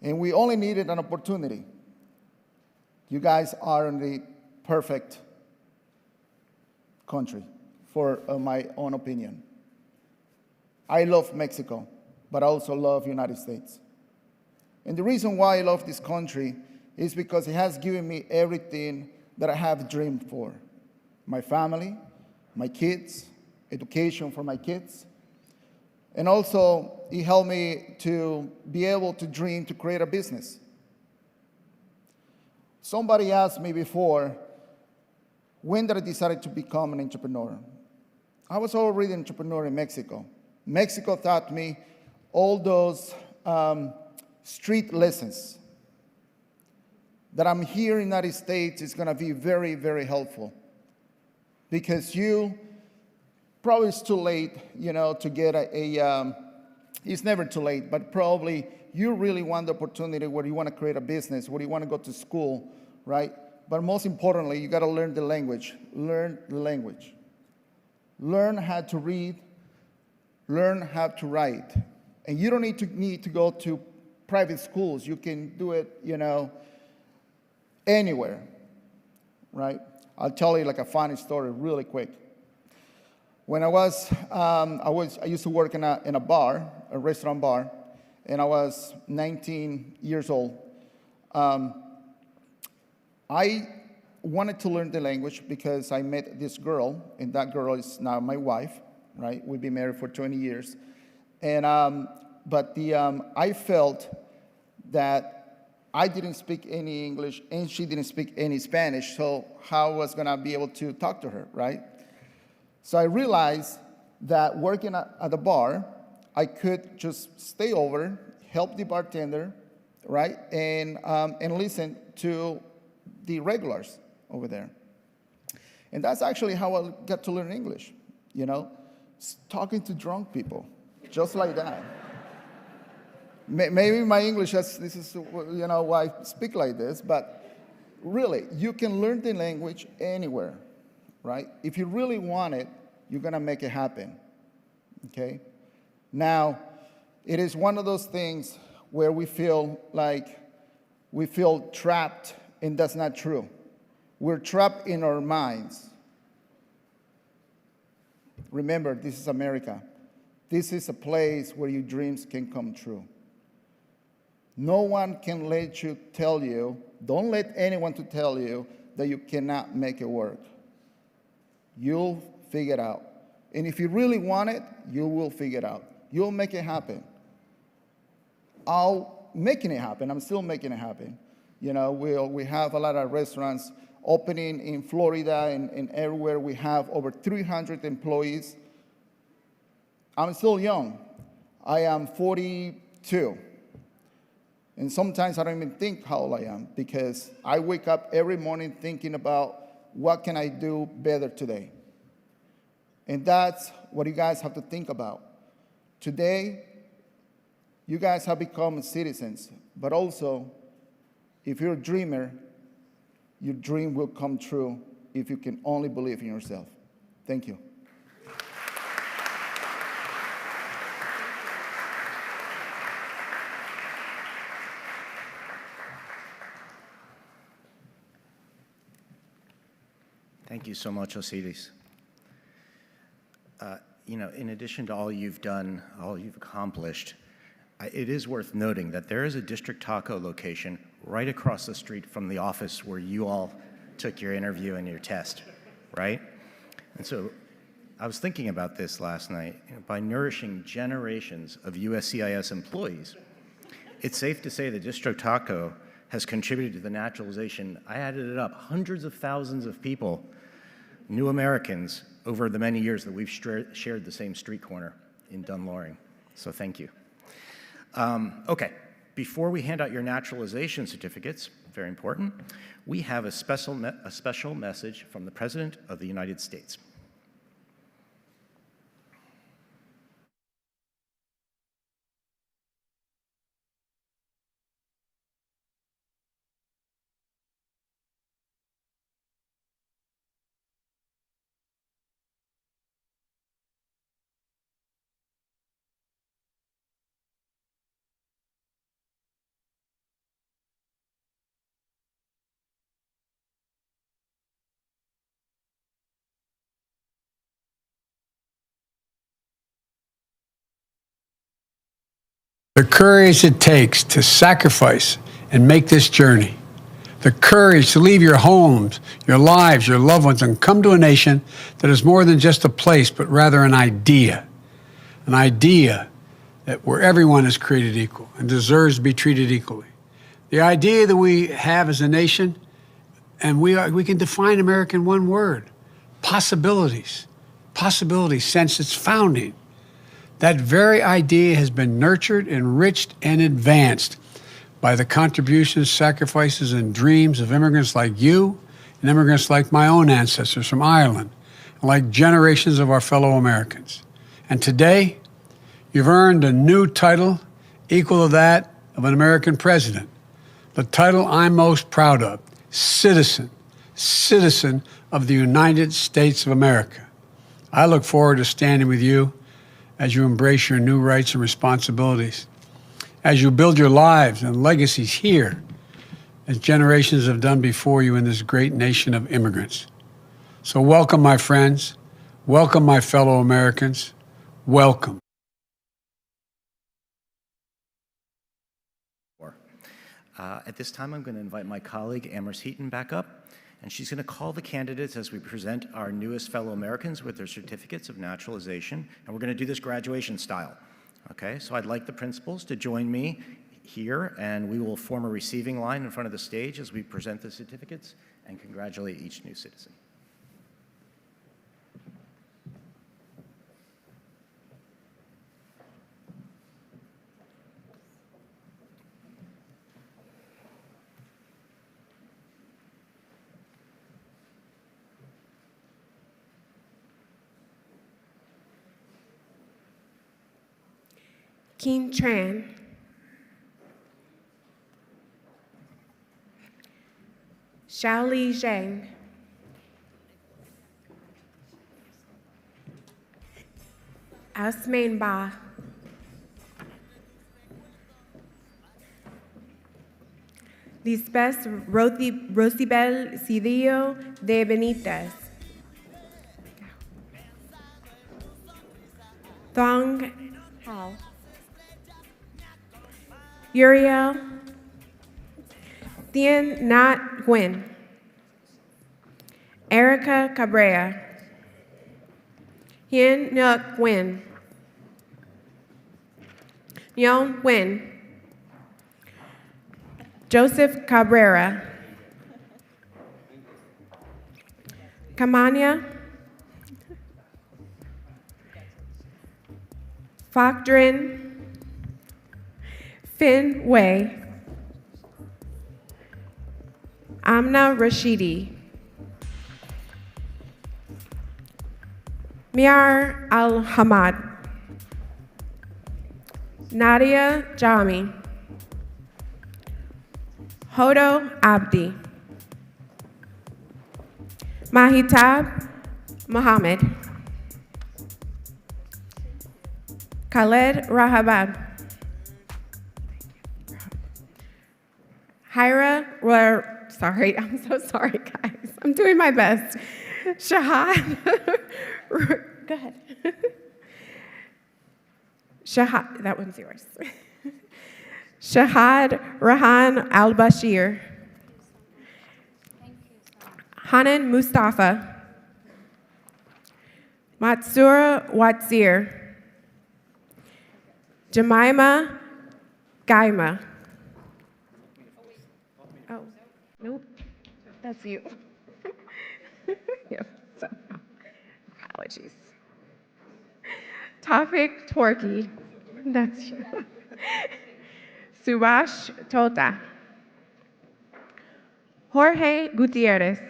S17: And we only needed an opportunity. You guys are in the perfect country, for my own opinion. I love Mexico, but I also love the United States. And the reason why I love this country is because it has given me everything that I have dreamed for. My family, my kids, education for my kids. And also, it helped me to be able to dream to create a business. Somebody asked me before, when did I decide to become an entrepreneur? I was already an entrepreneur in Mexico. Mexico taught me all those street lessons that I'm here in the United States is gonna be very, very helpful. Because probably it's too late, to get it's never too late, but probably you really want the opportunity where you want to create a business, where you want to go to school, right? But most importantly, you got to learn the language. Learn the language. Learn how to read. Learn how to write. And you don't need to go to private schools. You can do it, anywhere, right? I'll tell you like a funny story really quick. When I used to work in a bar, a restaurant bar, and I was 19 years old. I wanted to learn the language because I met this girl, and that girl is now my wife, right? We've been married for 20 years. And, I felt that I didn't speak any English, and she didn't speak any Spanish, so how I was gonna be able to talk to her, right? So I realized that working at the bar, I could just stay over, help the bartender, right? And listen to the regulars over there. And that's actually how I got to learn English, talking to drunk people, just like that. Maybe my English, this is why I speak like this, but really, you can learn the language anywhere, right? If you really want it, you're gonna make it happen, okay? Now, it is one of those things where we feel trapped, and that's not true. We're trapped in our minds. Remember, this is America. This is a place where your dreams can come true. No one can let you tell you, don't let anyone to tell you that you cannot make it work. You'll figure it out. And if you really want it, you will figure it out. You'll make it happen. Making it happen. I'm still making it happen. We have a lot of restaurants opening in Florida and everywhere. We have over 300 employees. I'm still young. I am 42. And sometimes I don't even think how old I am because I wake up every morning thinking about what can I do better today. And that's what you guys have to think about. Today, you guys have become citizens, but also, if you're a dreamer, your dream will come true if you can only believe in yourself. Thank you.
S12: Thank you so much, Osiris. In addition to all you've done, all you've accomplished, it is worth noting that there is a District Taco location right across the street from the office where you all took your interview and your test, right? And so I was thinking about this last night. By nourishing generations of USCIS employees, it's safe to say that District Taco has contributed to the naturalization. I added it up, hundreds of thousands of people, new Americans, over the many years that we've shared the same street corner in Dunloring. So thank you. Okay, before we hand out your naturalization certificates, very important, we have a special message from the President of the United States.
S18: The courage it takes to sacrifice and make this journey. The courage to leave your homes, your lives, your loved ones, and come to a nation that is more than just a place, but rather an idea. An idea that where everyone is created equal and deserves to be treated equally. The idea that we have as a nation, and we can define America in one word: possibilities. Possibilities since its founding. That very idea has been nurtured, enriched, and advanced by the contributions, sacrifices, and dreams of immigrants like you and immigrants like my own ancestors from Ireland, and like generations of our fellow Americans. And today, you've earned a new title equal to that of an American president, the title I'm most proud of, citizen of the United States of America. I look forward to standing with you as you embrace your new rights and responsibilities, as you build your lives and legacies here, as generations have done before you in this great nation of immigrants. So welcome, my friends. Welcome, my fellow Americans. Welcome.
S12: At this time, I'm going to invite my colleague, Amherst Heaton, back up, and she's going to call the candidates as we present our newest fellow Americans with their certificates of naturalization, and we're going to do this graduation style. Okay, so I'd like the principals to join me here, and we will form a receiving line in front of the stage as we present the certificates and congratulate each new citizen.
S14: Kim Tran, Xiaoli Zhang, Asmain Ba, Lisbeth Rosibel Cedillo de Benitez, Thong Hao, Uriel Thien Nhat Nguyen, Erica Cabrera, Hien Nhc Nguyen, Nhong Nguyen, Joseph Cabrera, Kamanya Phocdrin Phin Wei, Amna Rashidi, Miar Al-Hamad, Nadia Jami, Hodo Abdi, Mahitab Mohammed, Khaled Rahabad, sorry, I'm so sorry, guys. I'm doing my best. Shahad, go ahead. Shahad, that one's yours. Shahad Rahan Al-Bashir, Hanan Mustafa, Matsura Watsir, Jemima Gaima. Oh, nope, that's you. Yeah, so, apologies. Tawfiq Twerky, that's you. Subash Tota, Jorge Gutierrez,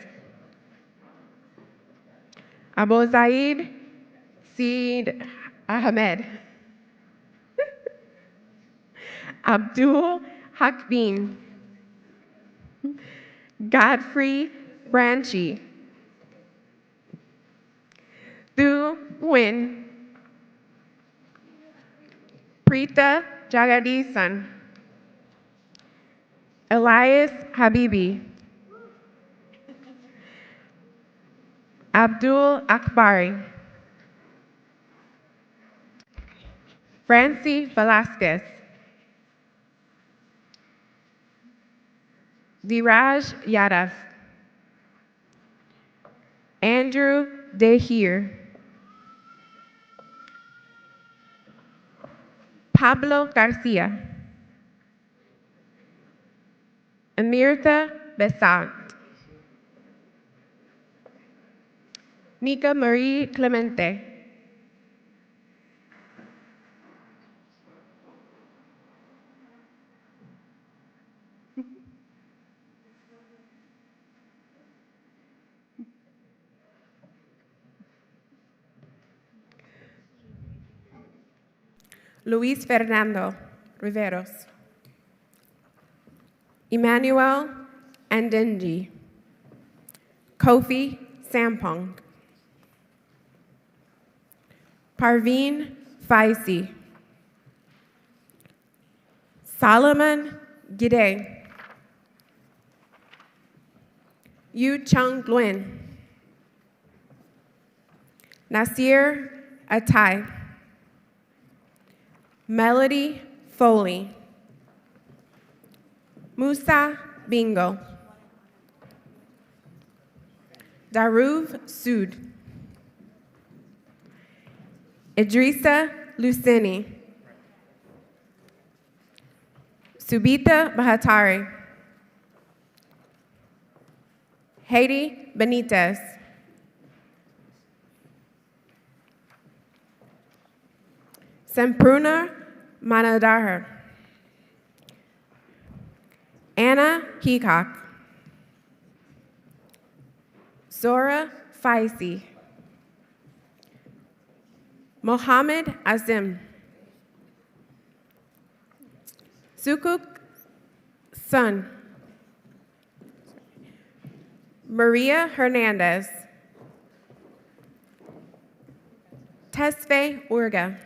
S14: Abu Zaid Seed Ahmed, Abdul Hakbin, Godfrey Branchi, Thu Nguyen, Preeta Jagadisan, Elias Habibi, Abdul Akbari, Francie Velasquez, Viraj Yadav, Andrew Dehir, Pablo Garcia, Amirtha Besant, Nika Marie Clemente, Luis Fernando Riveros, Emmanuel Andenji, Kofi Sampong, Parveen Faisi, Solomon Gide, Yu Chung Nguyen, Nasir Atai, Melody Foley, Musa Bingo. Daruv Sood. Idrissa Luceni. Subita Bahatari. Haiti Benitez. Sempruna Manadhar. Anna Heacock. Zora Faisi. Mohammed Azim. Sukuk Sun. Maria Hernandez. Tesfe Urga.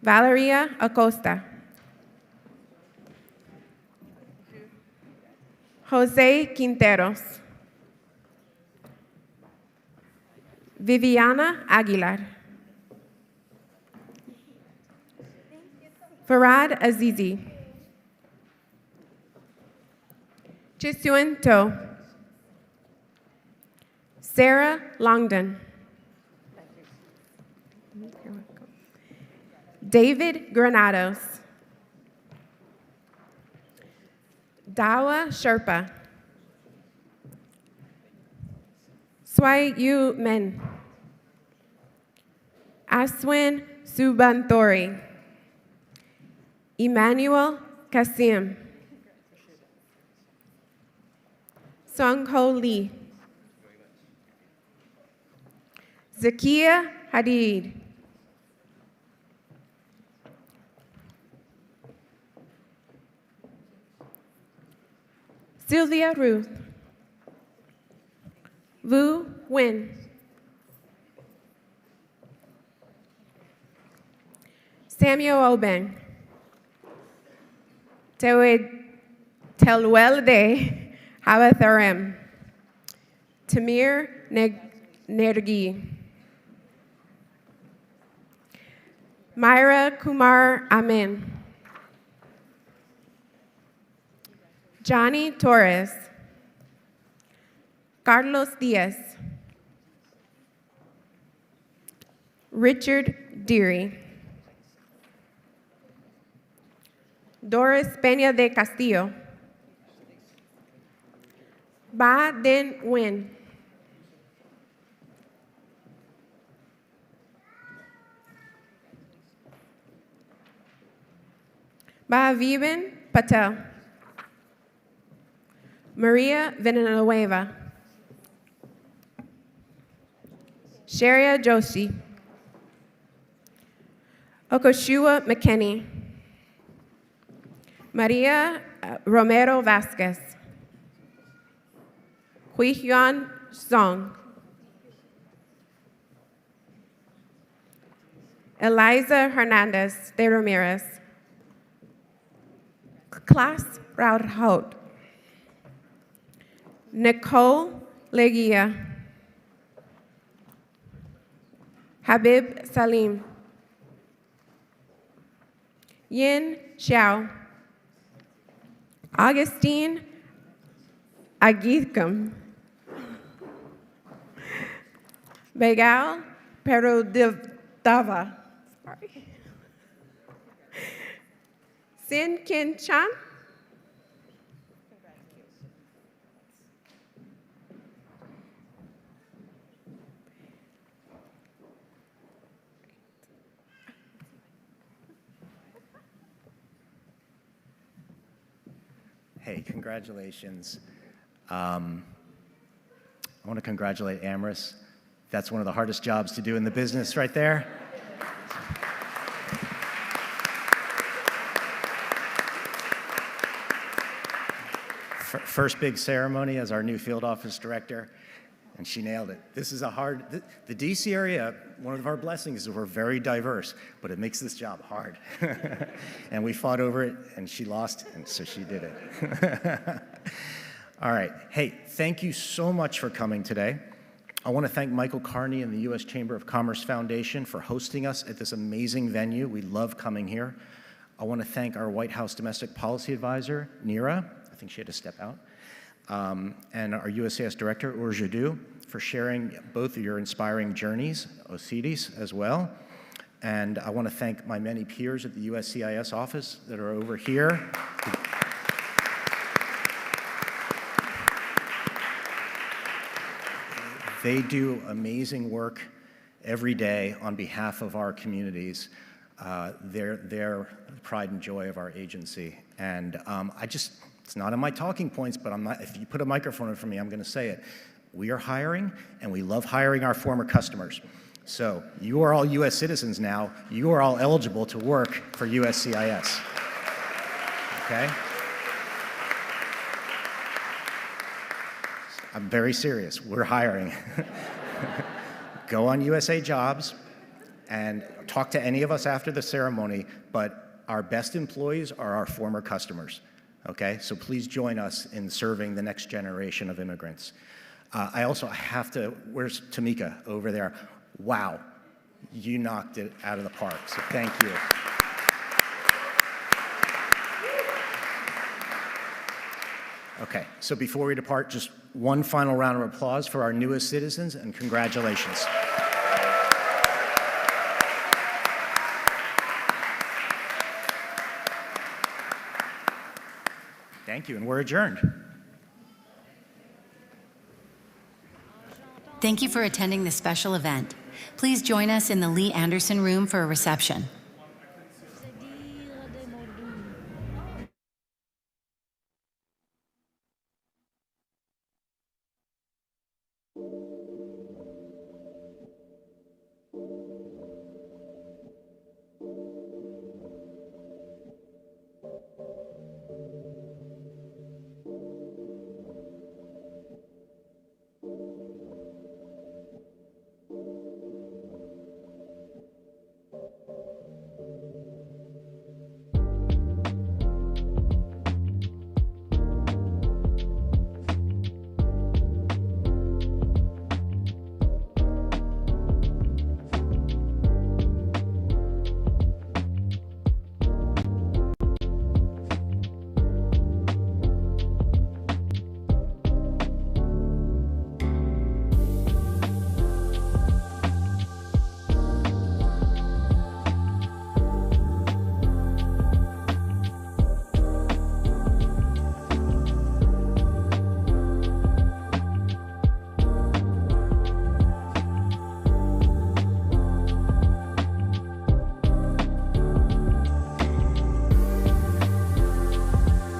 S14: Valeria Acosta. Jose Quinteros. Viviana Aguilar. Farad Azizi. Chisuan To. Sarah Longdon. David Granados. Dawa Sherpa. Swai Yu Men. Aswin Subanthori. Emmanuel Kasim. Sung Ho Lee. Zakia Hadid. Sylvia Ruth. Vu Nguyen. Samuel Oben. Telwelde Havatharem. Tamir Nergi. Myra Kumar Amin. Johnny Torres. Carlos Diaz. Richard Deary. Doris Peña de Castillo. Ba Den Nguyen. Ba Vivian Patel. Maria Villanueva. Sharia Joshi. Okoshua McKinney. Maria Romero Vasquez. Huihyun Song. Eliza Hernandez de Ramirez. Klas Raudhout. Nicole Leguia. Habib Salim. Yin Xiao. Augustine Agithcum. Begal Perudava. Sorry. Sin Kin Chan.
S12: Hey, congratulations. I want to congratulate Amherst. That's one of the hardest jobs to do in the business right there. First big ceremony as our new field office director, and she nailed it. This is a hard, the DC area, one of our blessings is we're very diverse, but it makes this job hard. And we fought over it, and she lost, and so she did it. All right, hey, thank you so much for coming today. I want to thank Michael Carney and the U.S. Chamber of Commerce Foundation for hosting us at this amazing venue. We love coming here. I want to thank our White House Domestic Policy Advisor, Neera, I think she had to step out, and our USCIS Director, Urjadu, for sharing both of your inspiring journeys, OCIDIS as well. And I want to thank my many peers at the USCIS office that are over here. They do amazing work every day on behalf of our communities. They're the pride and joy of our agency. And it's not in my talking points, but if you put a microphone in front of me, I'm going to say it. We are hiring, and we love hiring our former customers. So you are all U.S. citizens now. You are all eligible to work for USCIS. Okay? I'm very serious. We're hiring. Go on USA Jobs and talk to any of us after the ceremony, but our best employees are our former customers. Okay? So please join us in serving the next generation of immigrants. Where's Tamika over there? Wow, you knocked it out of the park, so thank you. Okay, so before we depart, just one final round of applause for our newest citizens, and congratulations. Thank you, and we're adjourned.
S1: Thank you for attending this special event. Please join us in the Lee Anderson Room for a reception.